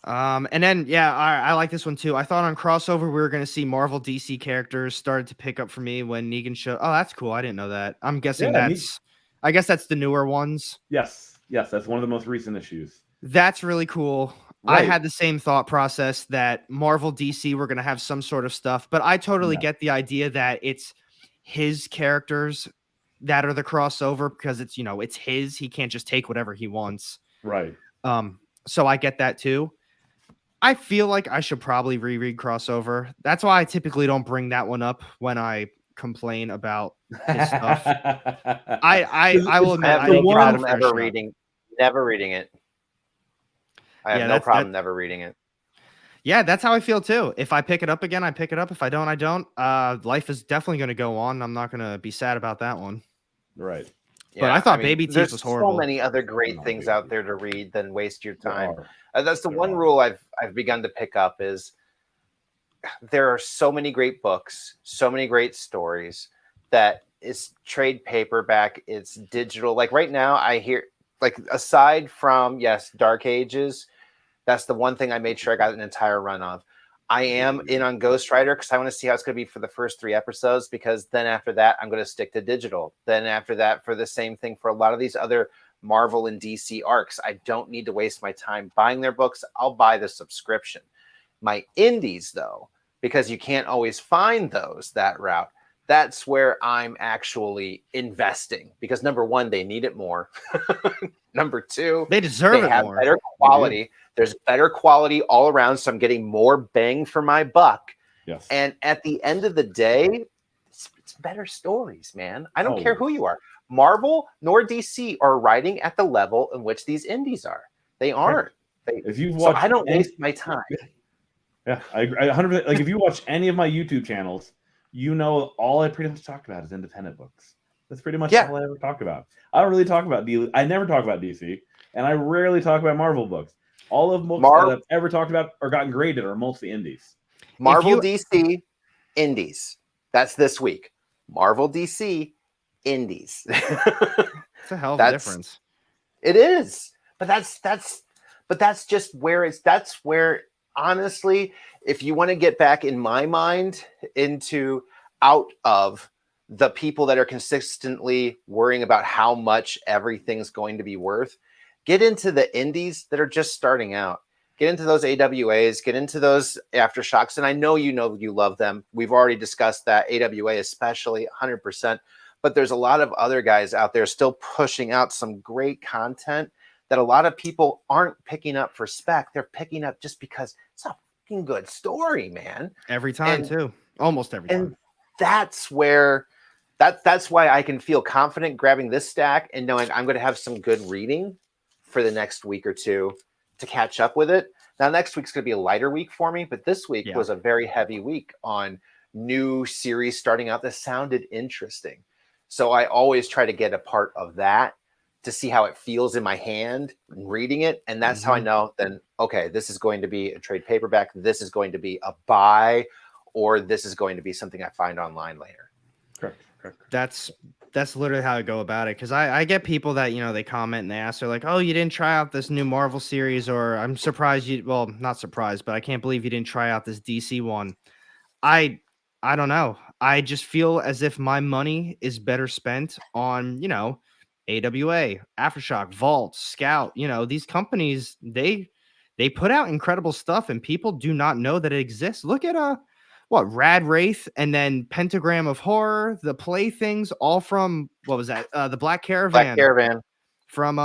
And then, I like this one too. I thought on crossover we were going to see Marvel DC characters started to pick up for me when Negan showed. Oh, that's cool. I didn't know that. I'm guessing I guess that's the newer ones. Yes, that's one of the most recent issues. That's really cool. Right. I had the same thought process that Marvel DC were going to have some sort of stuff, but I totally get the idea that it's his characters that are the crossover because it's, it's his. He can't just take whatever he wants. Right. So I get that too. I feel like I should probably reread crossover. That's why I typically don't bring that one up when I complain about his stuff. I will admit I have no problem never reading it. I have no problem never reading it. Yeah, that's how I feel too. If I pick it up again, I pick it up. If I don't, I don't. Life is definitely going to go on. I'm not going to be sad about that one. Right. But I thought Baby Teeth was horrible. There's so many other great things out there to read than waste your time. That's the one rule I've begun to pick up is there are so many great books, so many great stories that it's trade paperback, it's digital. Like right now, I hear like aside from Dark Ages, that's the one thing I made sure I got an entire run of. I am in on Ghost Rider because I want to see how it's going to be for the first 3 episodes, because then after that, I'm going to stick to digital. Then after that, for the same thing for a lot of these other Marvel and DC arcs, I don't need to waste my time buying their books. I'll buy the subscription. My indies, though, because you can't always find those that route, that's where I'm actually investing. Because number one, they need it more. Number two, they deserve it have more. Better quality. There's better quality all around, so I'm getting more bang for my buck. Yes. And at the end of the day, it's better stories, man. I don't care who you are. Marvel nor DC are writing at the level in which these indies are. They aren't. If you've watched, I don't waste my time. Yeah, I agree. 100%. Like if you watch any of my YouTube channels, all I pretty much talk about is independent books. That's pretty much all I ever talk about. I don't really talk about DC. I never talk about DC, and I rarely talk about Marvel books. All of books that I've ever talked about or gotten graded are mostly indies. Marvel, DC, indies. That's this week. Marvel, DC, indies. It's a hell of a difference. It is, but that's just where that's where honestly, if you want to get back in my mind into out of the people that are consistently worrying about how much everything's going to be worth, get into the indies that are just starting out. Get into those AWAs, get into those Aftershocks. And I know you love them. We've already discussed that, AWA especially, 100%. But there's a lot of other guys out there still pushing out some great content that a lot of people aren't picking up for spec. They're picking up just because it's a fucking good story, man. Every time, too. Almost every time. And that's where... That's why I can feel confident grabbing this stack and knowing I'm going to have some good reading for the next week or two to catch up with it. Now, next week's going to be a lighter week for me, but this week was a very heavy week on new series starting out that sounded interesting. So I always try to get a part of that to see how it feels in my hand reading it. And that's how I know then, okay, this is going to be a trade paperback. This is going to be a buy, or this is going to be something I find online later. Correct. That's literally how I go about it. Because I get people that, they comment and they ask, they're like, oh, you didn't try out this new Marvel series, or I'm surprised well, not surprised, but I can't believe you didn't try out this DC one. I don't know. I just feel as if my money is better spent on, AWA, Aftershock, Vault, Scout, these companies, they put out incredible stuff and people do not know that it exists. Look at Rad Wraith, and then Pentagram of Horror, the Playthings, all from what was that? The Black Caravan. From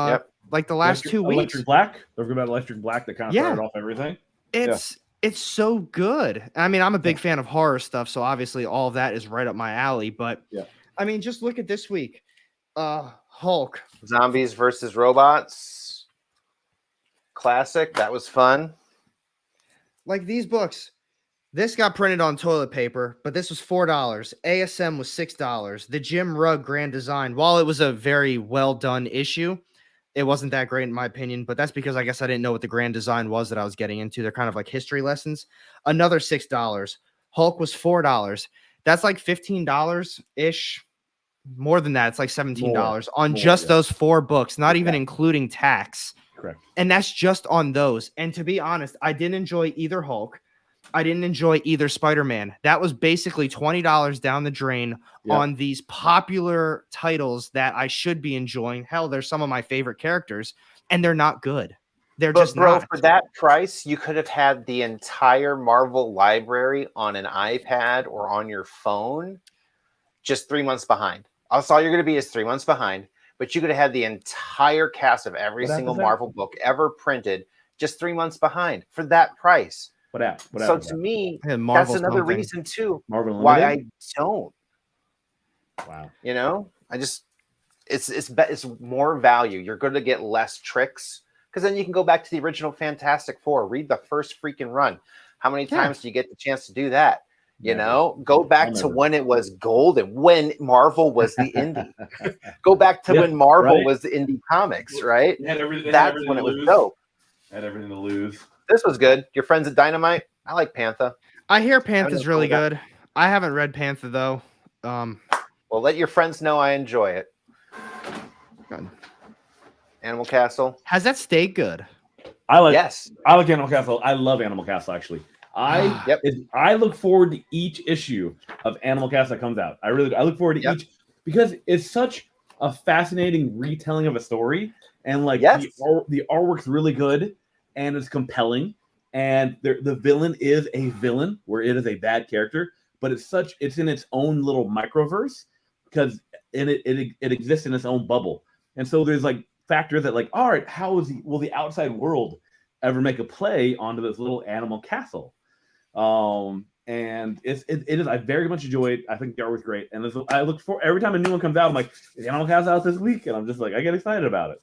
like the last 2 weeks. Electric Black. Don't forget about Electric Black that kind of started off everything. It's so good. I mean, I'm a big fan of horror stuff, so obviously all of that is right up my alley. But I mean, just look at this week. Hulk. Zombies versus Robots. Classic. That was fun. Like these books. This got printed on toilet paper, but this was $4. ASM was $6. The Jim Rugg Grand Design, while it was a very well done issue, it wasn't that great in my opinion, but that's because I guess I didn't know what the Grand Design was that I was getting into. They're kind of like history lessons. Another $6. Hulk was $4. That's like $15-ish. More than that. It's like $17 on just those 4 books, not even including tax. Correct. And that's just on those. And to be honest, I didn't enjoy either Hulk. I didn't enjoy either Spider-Man. That was basically $20 down the drain on these popular titles that I should be enjoying. Hell, they're some of my favorite characters, and they're not good. They're just not. For that price, you could have had the entire Marvel library on an iPad or on your phone just 3 months behind. That's all you're going to be is 3 months behind, but you could have had the entire cast of every single Marvel book ever printed just 3 months behind for that price. So to me, that's another reason too why I don't. Wow. I just it's more value. You're going to get less tricks because then you can go back to the original Fantastic Four, read the first freaking run. How many times do you get the chance to do that? Go back to when it was golden, when Marvel was the indie. Go back to when Marvel was the indie comics, right? That's when it was dope. Had everything to lose. This was good. Your friends at Dynamite? I like Panther. I hear Panther's really good. I haven't read Panther though. Well, let your friends know I enjoy it. Good. Animal Castle. Has that stayed good? I like Animal Castle. I love Animal Castle actually. I look forward to each issue of Animal Castle that comes out. I look forward to each because it's such a fascinating retelling of a story, and like the artwork's really good. And it's compelling, and the villain is a villain where it is a bad character, but it's in its own little microverse because it exists in its own bubble, and so there's like factors that like, all right, will the outside world ever make a play onto this little animal castle? And it is. I very much enjoy it. I think the art was great, and I look for every time a new one comes out. I'm like, is the Animal Castle out this week? And I'm just like, I get excited about it.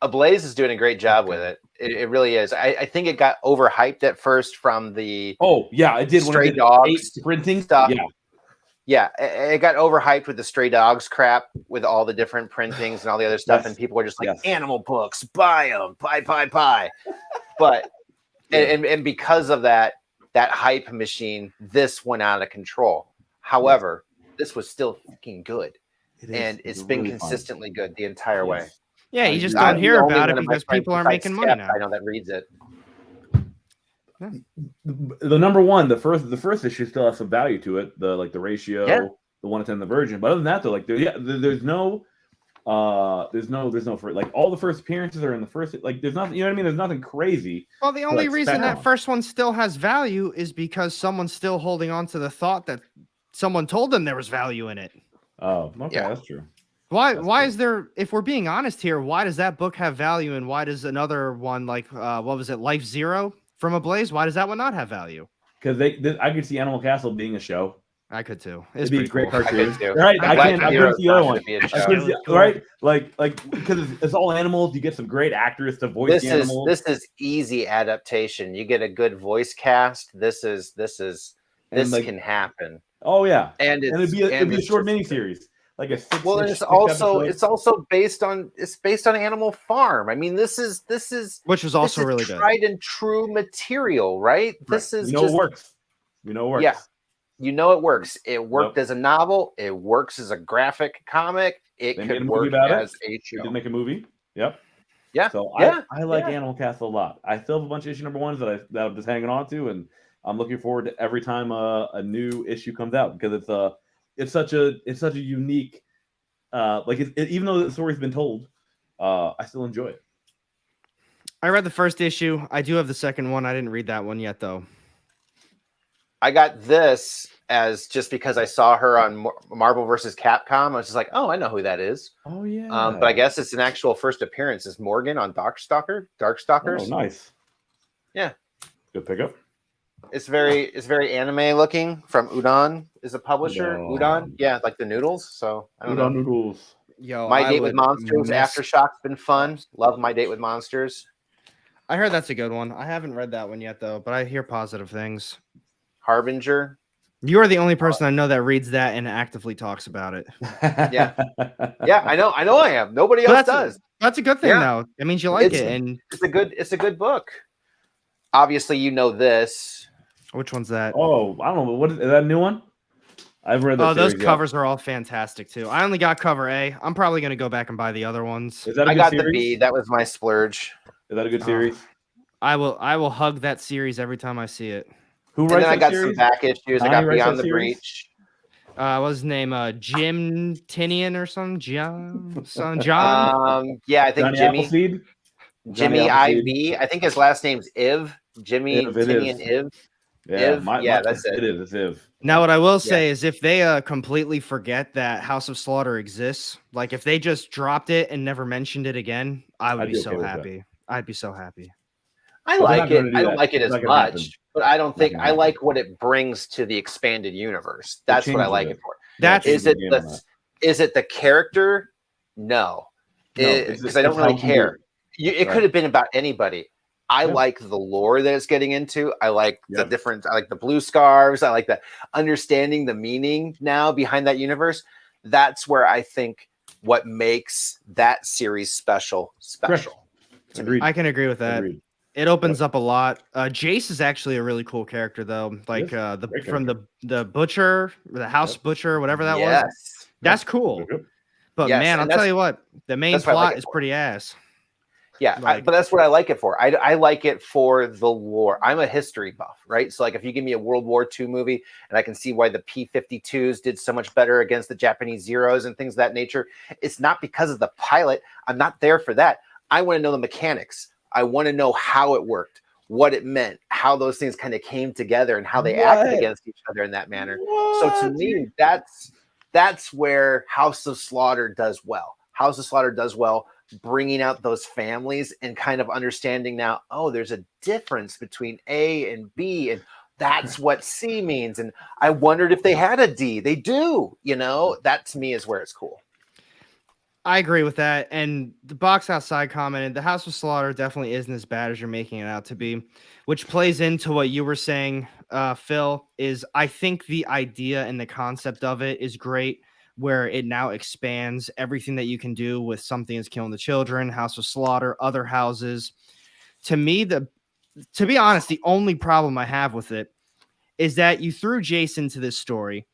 Ablaze is doing a great job with it. It really is. I think it got overhyped at first from the it did Stray Dogs printing stuff. It got overhyped with the Stray Dogs crap with all the different printings and all the other stuff, and people were just like, animal books, buy them, buy. But and because of that hype machine, this went out of control. However, this was still fucking good, and it's been consistently good the entire way. Yeah, you just don't hear about it because people aren't making money now. I know that reads it. The number one, the first issue still has some value to it. The ratio, the 1 to 10, the Virgin. But other than that, though, like there's no for like all the first appearances are in the first, like there's nothing, you know what I mean? There's nothing crazy. Well, the only reason that first one still has value is because someone's still holding on to the thought that someone told them there was value in it. Oh, okay, that's true. Why is there, if we're being honest here, why does that book have value and why does another one like what was it, Life Zero from Ablaze, why does that one not have value? Because I could see Animal Castle being a show. I could too. It'd be a great cool. cartoon, right? I couldn't see the other one. Right? Like because it's all animals. You get some great actors to voice the animals. This is easy adaptation. You get a good voice cast. This like, can happen. Oh yeah, and it'd be a short miniseries. Like a it's also based on Animal Farm. I mean, this is which was also really good, tried and true material, right? This is it works. You know it works. Yeah, you know it works. It worked as a novel. It works as a graphic comic. It could work as a show. They did make a movie. Yep. Yeah. So I like Animal Castle a lot. I still have a bunch of issue number ones that I'm just hanging on to, and I'm looking forward to every time a new issue comes out because it's such a unique even though the story's been told, I still enjoy it. I read the first issue. I do have the second one. I didn't read that one yet though. I got this as just because I saw her on Marvel vs. Capcom. I was just like, oh, I know who that is. Oh yeah. But I guess it's an actual first appearance. Is Morgan on Darkstalkers? Oh, nice. Yeah. Good pickup. It's very anime looking. From Udon is a publisher. No. Udon, yeah, like the noodles. So I don't know. Noodles. Yo, My Date with Monsters, Aftershock's been fun. Love My Date with Monsters. I heard that's a good one. I haven't read that one yet though, but I hear positive things. Harbinger. You are the only person I know that reads that and actively talks about it. Yeah, I know I am. Nobody else does. That's a good thing though. It means you like it, and it's a good book. Obviously, you know this. Which one's that? Oh, I don't know. What is that a new one? I've read that. Oh, those covers are all fantastic too. I only got cover A. I'm probably going to go back and buy the other ones. Is that a good series? The B. That was my splurge. Is that a good series? I will hug that series every time I see it. Who writes that series? I got some back issues. I got Beyond the Breach. What's his name? Jim Tinian or something? John? Yeah, I think Johnny Jimmy. Appleseed? Jimmy IV. I think his last name's Iv. Jimmy Tinian Iv. Yeah, that's it. It is. It's Iv. Now, what I will say is if they completely forget that House of Slaughter exists, like if they just dropped it and never mentioned it again, I would be so happy. I'd be so happy. I like it. I don't like it as much, but I don't think I like what it brings to the expanded universe. That's what I like it for. Is it the character? No, because I don't really care. It could have been about anybody. I like the lore that it's getting into. I like the different. I like the blue scarves. I like that understanding the meaning now behind that universe. That's where I think what makes that series special. Agreed. I can agree with that. Agreed. It opens up a lot. Jace is actually a really cool character, though. Like from the butcher, the house butcher, whatever that was. That's cool. But man, I'll tell you what, the main plot is pretty ass. Yeah, but that's what I like it for. I like it for the lore. I'm a history buff, right? So like if you give me a World War II movie and I can see why the P-52s did so much better against the Japanese Zeros and things of that nature, it's not because of the pilot. I'm not there for that. I want to know the mechanics. I want to know how it worked, what it meant, how those things kind of came together and how they acted against each other in that manner. So to me, that's where House of Slaughter does well. House of Slaughter does well bringing out those families and kind of understanding now, oh, there's a difference between A and B, and that's what C means. And I wondered if they had a D. They do, that to me is where it's cool. I agree with that. And the box outside commented, the House of Slaughter definitely isn't as bad as you're making it out to be, which plays into what you were saying, Phil, is I think the idea and the concept of it is great, where it now expands everything that you can do with Something Is Killing the Children, House of Slaughter, other houses. To me, to be honest, the only problem I have with it is that you threw Jason to this story,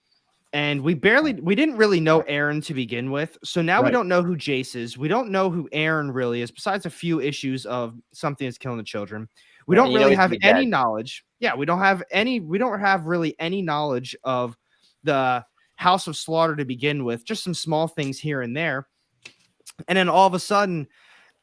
and we didn't really know Aaron to begin with. So now we don't know who Jace is. We don't know who Aaron really is, besides a few issues of Something Is Killing the Children. We don't really have any knowledge. Yeah, we don't have really any knowledge of the House of Slaughter to begin with, just some small things here and there. And then all of a sudden,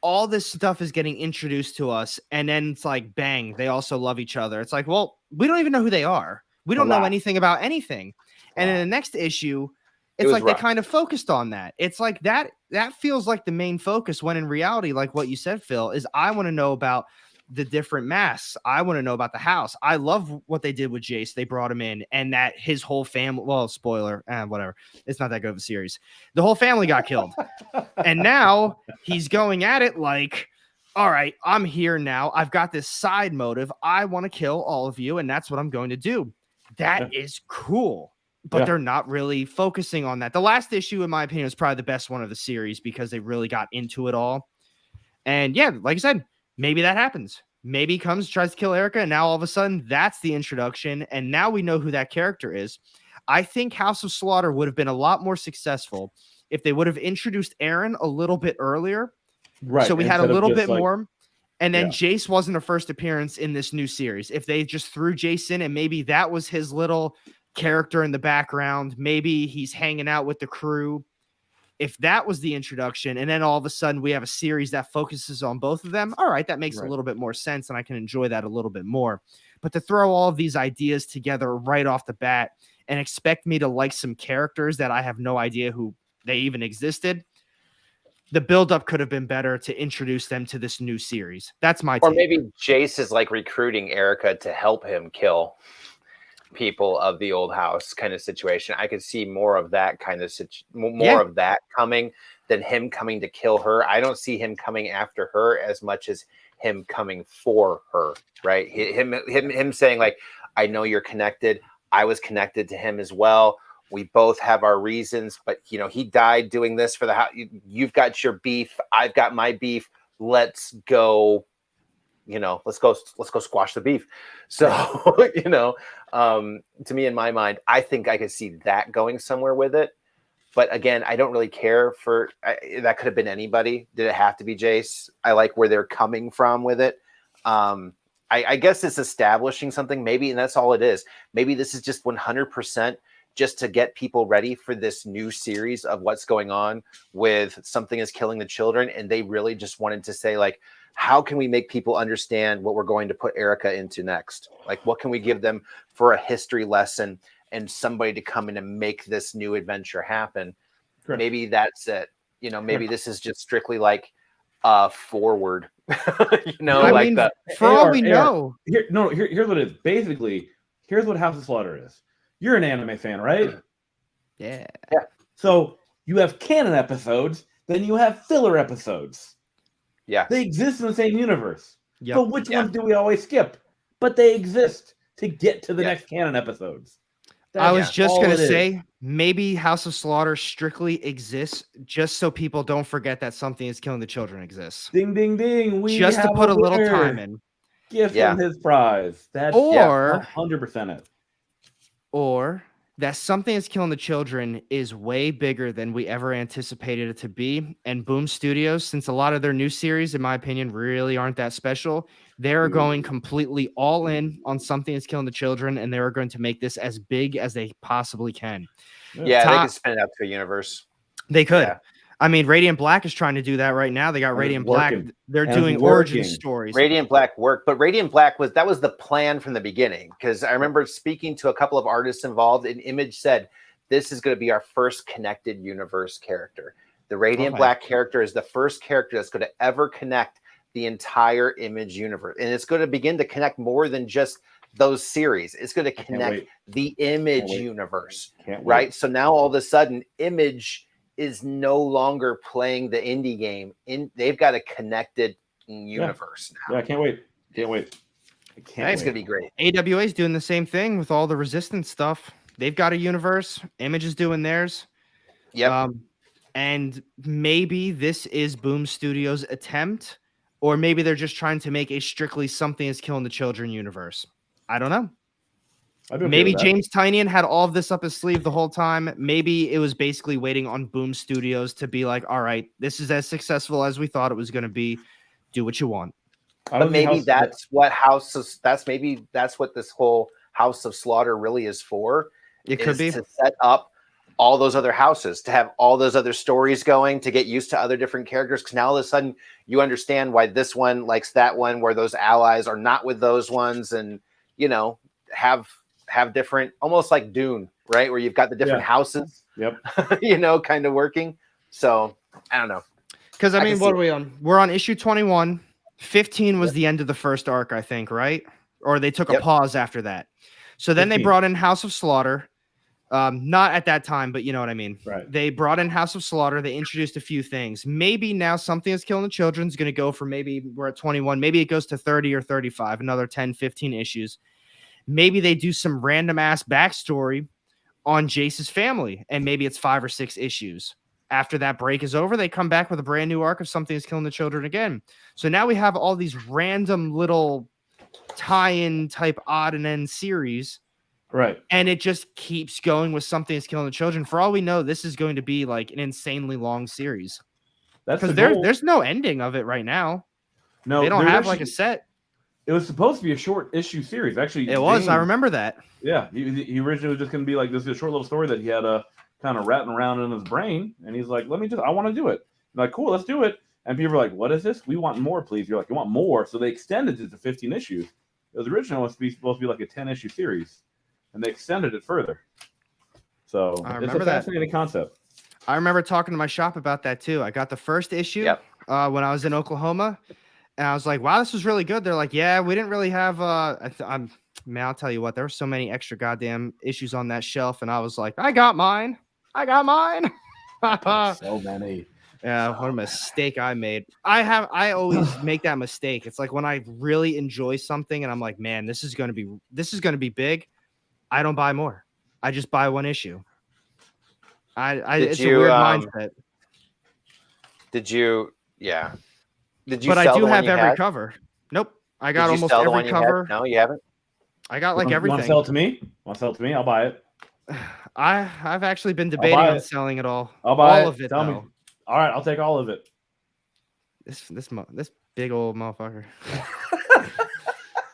all this stuff is getting introduced to us, and then it's like, bang, they also love each other. It's like, well, we don't even know who they are. We don't know anything about anything. And in the next issue, it's like they kind of focused on that. It's like that feels like the main focus, when in reality, like what you said, Phil, is I want to know about the different masks. I want to know about the house. I love what they did with Jace. They brought him in, and that his whole family, well, spoiler, whatever. It's not that good of a series. The whole family got killed. And now he's going at it like, all right, I'm here now. I've got this side motive. I want to kill all of you, and that's what I'm going to do. That is cool. But they're not really focusing on that. The last issue, in my opinion, is probably the best one of the series because they really got into it all. And yeah, like I said, maybe that happens. Maybe he comes, tries to kill Erica, and now all of a sudden that's the introduction. And now we know who that character is. I think House of Slaughter would have been a lot more successful if they would have introduced Aaron a little bit earlier. Right. So we had a little bit more. And then Jace wasn't a first appearance in this new series. If they just threw Jace in and maybe that was his little character in the background, maybe he's hanging out with the crew. If that was the introduction, and then all of a sudden we have a series that focuses on both of them, all right, that makes a little bit more sense, and I can enjoy that a little bit more. But to throw all of these ideas together right off the bat and expect me to like some characters that I have no idea who they even existed, the buildup could have been better to introduce them to this new series. That's my take. Or maybe Jace is like recruiting Erica to help him kill people of the old house kind of situation. I could see more of that kind of of that coming than him coming to kill her. I don't see him coming after her as much as him coming for her, right? Him saying like, I know you're connected. I was connected to him as well. We both have our reasons, but you know, he died doing this for the house. You've got your beef. I've got my beef. Let's go. You know, let's go squash the beef. So, you know, to me, in my mind, I think I could see that going somewhere with it. But again, I don't really care for that. Could have been anybody. Did it have to be Jace? I like where they're coming from with it. I guess it's establishing something maybe, and that's all it is. Maybe this is just 100% just to get people ready for this new series of what's going on with Something is Killing the Children. And they really just wanted to say like, how can we make people understand what we're going to put Erica into next? Like, what can we give them for a history lesson and somebody to come in and make this new adventure happen? Correct. Maybe that's it. You know, maybe this is just strictly like forward, you know, I mean, for all we know. Here's what it is. Basically, here's what House of Slaughter is. You're an anime fan, right? Yeah. So you have canon episodes, then you have filler episodes. Yeah. They exist in the same universe. Yep. But which ones do we always skip? But they exist to get to the next canon episodes. I was just going to say, maybe House of Slaughter strictly exists just so people don't forget that Something is Killing the Children exists. Ding, ding, ding. We just to put a little time in. Give him his prize. That's 100% it. Or that Something is Killing the Children is way bigger than we ever anticipated it to be. And Boom Studios, since a lot of their new series, in my opinion, really aren't that special, they're going completely all in on Something is Killing the Children, and they're going to make this as big as they possibly can. Yeah, they could spin it out to a universe. They could. Yeah. I mean, Radiant Black is trying to do that right now. They got Radiant Black. They're doing origin stories. Radiant Black worked, but Radiant Black was the plan from the beginning. Because I remember speaking to a couple of artists involved, and Image said, this is going to be our first connected universe character. The Radiant Black character is the first character that's going to ever connect the entire Image universe. And it's going to begin to connect more than just those series. It's going to connect the Image universe, right? So now all of a sudden, Image is no longer playing the indie game. They've got a connected universe now. Yeah, I can't wait. It's gonna be great. AWA is doing the same thing with all the Resistance stuff. They've got a universe. Image is doing theirs. Yep. And maybe this is Boom Studios' attempt, or maybe they're just trying to make a strictly Something is Killing the Children universe. I don't know. Maybe James Tynion had all of this up his sleeve the whole time. Maybe it was basically waiting on Boom Studios to be like, all right, this is as successful as we thought it was going to be. Do what you want. But maybe that's what that's what this whole House of Slaughter really is for. It could be to set up all those other houses, to have all those other stories going, to get used to other different characters. Because now all of a sudden you understand why this one likes that one, where those allies are not with those ones, and have different, almost like Dune, right? Where you've got the different houses, kind of working. So I don't know. Because I mean, what are we on? We're on issue 21. 15 was the end of the first arc, I think, right? Or they took a pause after that. So then 15. They brought in House of Slaughter. Not at that time, but you know what I mean. Right. They brought in House of Slaughter. They introduced a few things. Maybe now Something Is Killing the Children is going to go for, maybe we're at 21. Maybe it goes to 30 or 35, another 10, 15 issues. Maybe they do some random ass backstory on Jace's family, and maybe it's 5 or 6 issues. After that break is over, they come back with a brand new arc of Something Is Killing the Children again. So now we have all these random little tie-in type odd and end series. Right. And it just keeps going with Something Is Killing the Children. For all we know, this is going to be like an insanely long series. That's because there's no ending of it right now. No, they don't have like a set. It was supposed to be a short issue series. Actually, it was. I remember that. Yeah, he originally was just going to be like this short little story that he had kind of ratting around in his brain, and he's like, I want to do it. I'm like, cool, let's do it. And people are like, what is this? We want more, please. You're like, you want more? So they extended it to 15 issues. It was originally supposed to be like a 10-issue series, and they extended it further. So it's a fascinating concept. I remember talking to my shop about that too. I got the first issue when I was in Oklahoma, and I was like, wow, this was really good. They're like, yeah, we didn't really have man, I'll tell you what, there were so many extra goddamn issues on that shelf, and I was like, I got mine. So many. Yeah, what a mistake I made. I always make that mistake. It's like when I really enjoy something and I'm like, man, this is gonna be big. I don't buy more. I just buy one issue. It's a weird mindset. Did you? Yeah. Did you? But I do have every cover. Nope. I got almost every cover. No, you haven't. I got like everything. Want to sell it to me? Want to sell it to me? I'll buy it. I've actually been debating on selling it all. I'll buy all of it. Tell me. All right, I'll take all of it. This big old motherfucker.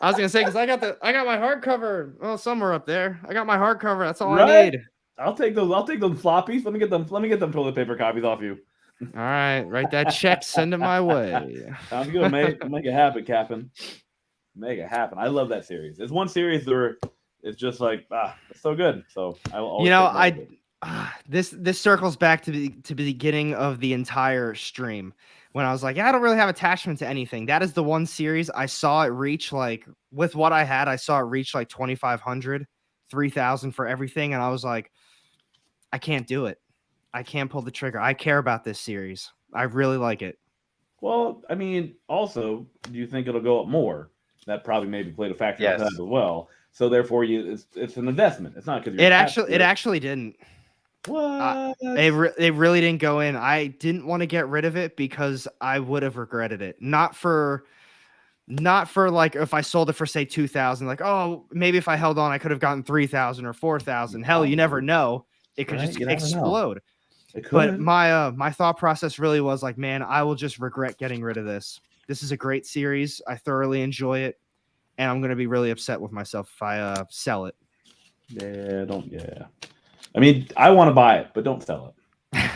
I was gonna say, because I got my hardcover. Oh, somewhere up there. I got my hardcover. That's all I need. I'll take those floppies. Let me get them toilet paper copies off you. All right, write that check. Send it my way. Sounds good. Make it happen, Captain. Make it happen. I love that series. It's one series where it's just like it's so good. So I will always this circles back to the beginning of the entire stream when I was like, I don't really have attachment to anything. That is the one series I saw it reach, like, with what I had, I saw it reach like 2,500, 3,000 for everything, and I was like, I can't do it. I can't pull the trigger. I care about this series. I really like it. Well, I mean, also, do you think it'll go up more? That probably maybe played a factor in that as well. So therefore, it's an investment. It's not because it actually didn't. What? It really didn't go in. I didn't want to get rid of it because I would have regretted it. Not for like if I sold it for say 2,000, like, oh, maybe if I held on, I could have gotten 3,000 or 4,000. Hell, you never know. It could just explode. But my thought process really was like, man, I will just regret getting rid of this. This is a great series. I thoroughly enjoy it, and I'm going to be really upset with myself if I sell it. Yeah. I mean, I want to buy it, but don't sell it.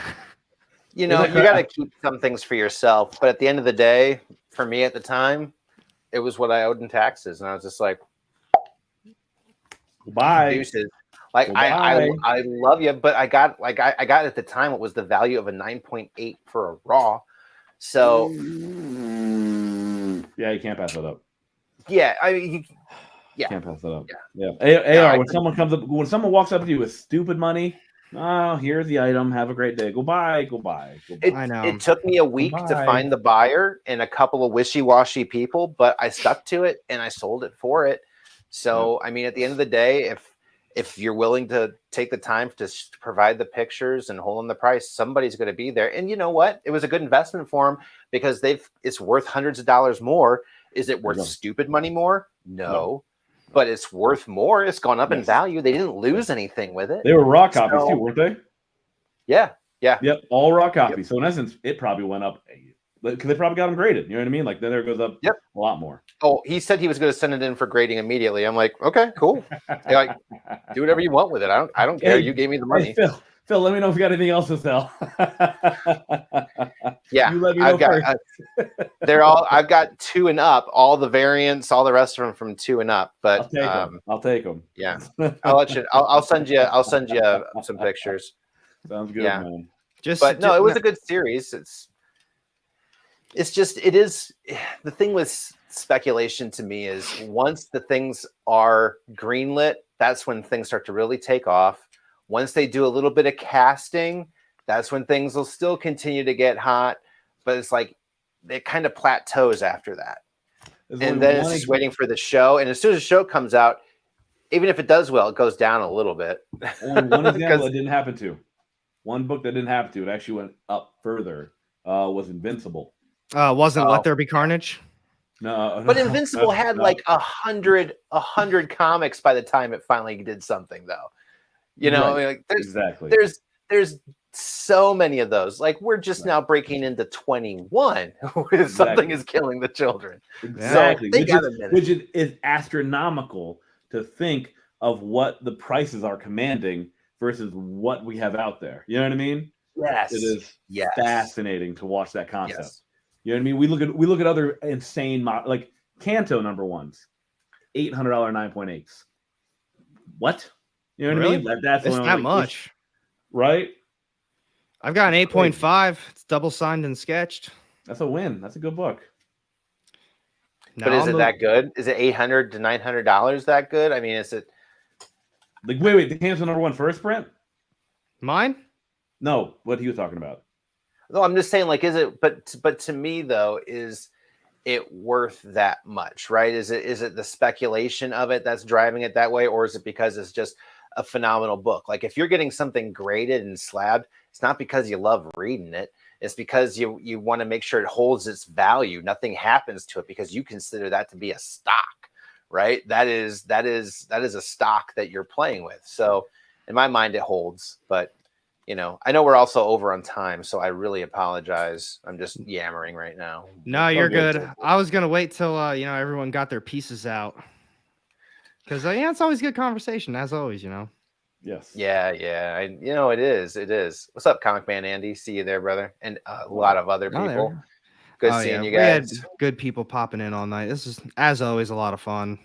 You got to keep some things for yourself. But at the end of the day, for me at the time, it was what I owed in taxes, and I was just like, "Bye." Deuces. Like I love you, but I got at the time what was the value of a 9.8 for a raw. So yeah, you can't pass that up. Yeah, I mean, can't pass that up. Yeah. AR, when someone walks up to you with stupid money, oh, here's the item. Have a great day. Goodbye. I know. It took me a week to find the buyer and a couple of wishy-washy people, but I stuck to it and I sold it for it. So, I mean, at the end of the day, if you're willing to take the time to provide the pictures and hold on the price, somebody's going to be there. And you know what? It was a good investment for them because it's worth hundreds of dollars more. Is it worth stupid money more? No. But it's worth more. It's gone up in value. They didn't lose anything with it. They were raw copies too, weren't they? Yeah. Yep, all raw copies. Yep. So in essence, it probably went up because they probably got them graded. You know what I mean? Like then there goes up a lot more. Oh, he said he was going to send it in for grading immediately. I'm like, okay, cool. Like, do whatever you want with it. I don't care. You gave me the money. Hey, Phil, let me know if you got anything else to sell. Yeah, you let me know first. I've got 2 and up, all the variants, all the rest of them from 2 and up. But I'll take them. Yeah, I'll let you. I'll send you some pictures. Sounds good, man. But no, it was a good series. It is the thing with speculation to me is once the things are greenlit, that's when things start to really take off. Once they do a little bit of casting, that's when things will still continue to get hot. But it's like it kind of plateaus after that. And then it's just waiting for the show. And as soon as the show comes out, even if it does well, it goes down a little bit. Only one example that didn't happen to. One book that didn't happen to. It actually went up further. Was Invincible. Wasn't Let There Be Carnage? No. But Invincible had like 100 comics by the time it finally did something, though. You know, like there's so many of those. Like we're just now breaking into 21 where something is killing the children. Exactly. So which is astronomical to think of what the prices are commanding versus what we have out there. You know what I mean? Yes. It is fascinating to watch that concept. Yes. You know what I mean? We look at other insane like Kanto #1s, $800 9.8s. What? You know what I mean? That's it's not much, right? I've got an 8.5. It's double signed and sketched. That's a win. That's a good book. But is it that good? Is it $800 to $900 that good? I mean, is it like wait? The Kanto #1 first print? Mine? No, what he was talking about. No, I'm just saying, like, is it? But to me, though, is it worth that much? Right? Is it the speculation of it that's driving it that way, or is it because it's just a phenomenal book? Like, if you're getting something graded and slabbed, it's not because you love reading it. It's because you want to make sure it holds its value. Nothing happens to it because you consider that to be a stock, right? That is a stock that you're playing with. So, in my mind, it holds, but. You know, I know we're also over on time, so I really apologize. I'm just yammering right now. No, you're good. I was gonna wait till everyone got their pieces out, because it's always good conversation, as always. Yes. Yeah. It is. It is. What's up, Comic Man Andy? See you there, brother, and a lot of other people. Good seeing you guys. We had good people popping in all night. This is, as always, a lot of fun.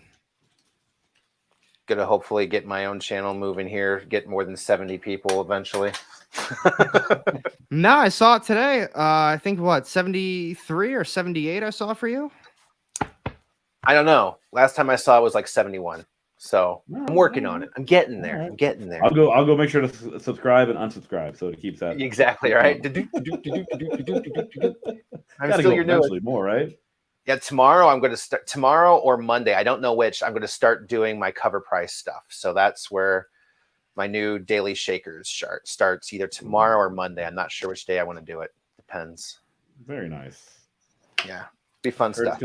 Gonna hopefully get my own channel moving here, get more than 70 people eventually. No, I saw it today. I think 73 or 78 I saw for you. I don't know. Last time I saw it was like 71. So I'm working on it. I'm getting there. I'm getting there. I'll go make sure to subscribe and unsubscribe so it keeps that exactly right. I'm still your newest. More, right? Yeah, tomorrow I'm going to start tomorrow or Monday. I don't know which. I'm going to start doing my cover price stuff. So that's where my new daily shakers starts either tomorrow or Monday. I'm not sure which day I want to do it. Depends. Very nice. Yeah, be fun stuff.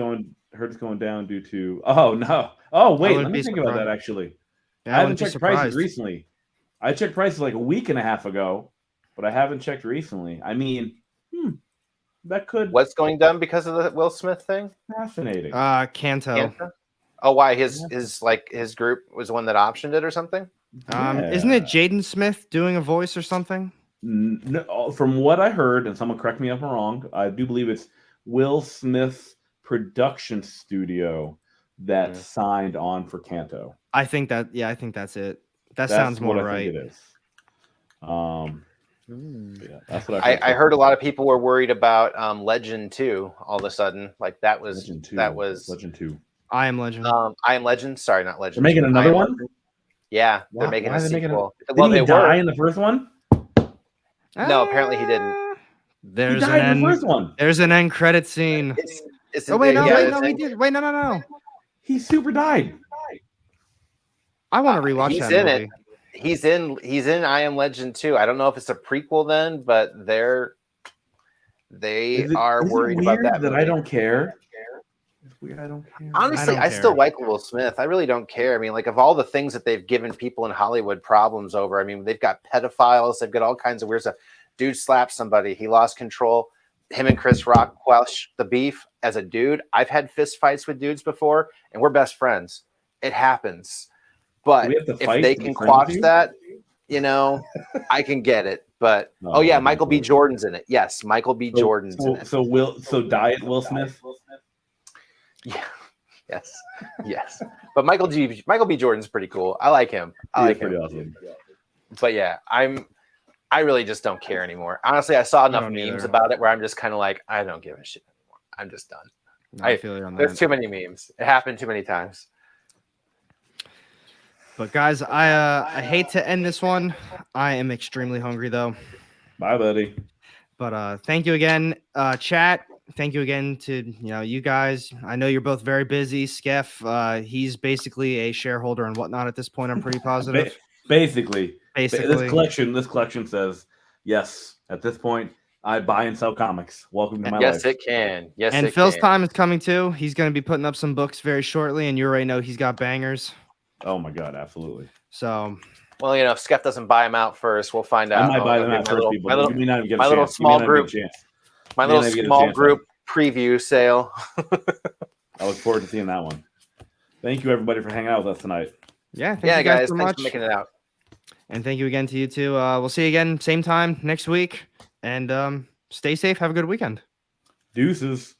Hertz going down due to. Oh no! Oh wait, let me think about that. Actually, I haven't checked prices recently. I checked prices like a week and a half ago, but I haven't checked recently. I mean, that could. What's going down because of the Will Smith thing? Fascinating. Kanto. Oh, why his group was the one that optioned it or something? Isn't it Jaden Smith doing a voice or something? No, from what I heard, and someone correct me if I'm wrong, I do believe it's Will Smith's production studio that signed on for Kanto. I think that's it. That's sounds more what right. I think it is. Yeah, that's what I heard. A lot of people were worried about Legend 2 all of a sudden. Like that was Legend 2. I Am Legend. I Am Legend. Sorry, not Legend. They're making another one? Yeah, they're making a sequel. Did he die in the first one? No, apparently he didn't. There's an end. The first one. There's an end credit scene. He did. Wait, no. He super died. I want to rewatch that movie. He's in I Am Legend 2. I don't know if it's a prequel then, but they are worried about that. That I don't care. It's weird. I don't care. Honestly, I still like Will Smith. I really don't care. I mean, like of all the things that they've given people in Hollywood problems over, I mean, they've got pedophiles, they've got all kinds of weird stuff. Dude slapped somebody, he lost control. Him and Chris Rock quash the beef as a dude. I've had fist fights with dudes before, and we're best friends. It happens. But if they can quash that, you know, I can get it. But No, oh yeah, I think Michael B. so. Jordan's in it. Yes, Michael B. Jordan's in it. So diet Will Smith. Yeah. Yes. But Michael B. Jordan's pretty cool. I like him. I like him. Pretty awesome. But yeah, I really just don't care anymore. Honestly, I saw enough memes about it where I'm just kind of like, I don't give a shit anymore. I'm just done. No, I feel you on that. There's too many memes. It happened too many times. But guys, I hate to end this one. I am extremely hungry though. Bye, buddy. But thank you again, chat. Thank you again to you guys. I know you're both very busy. Skeff, he's basically a shareholder and whatnot at this point. I'm pretty positive. Basically, this collection says yes. At this point, I buy and sell comics. Welcome to my life. Yes, it can. Yes, and it Phil's can. time is coming too. He's going to be putting up some books very shortly, and you already know he's got bangers. Oh my god, absolutely. So, well, if Skeff doesn't buy them out first, we'll find out. I might buy them out first, people. My little small group preview sale. I look forward to seeing that one. Thank you, everybody, for hanging out with us tonight. Yeah, thank you guys so much for making it out. And thank you again to you too. We'll see you again same time next week. And stay safe. Have a good weekend. Deuces.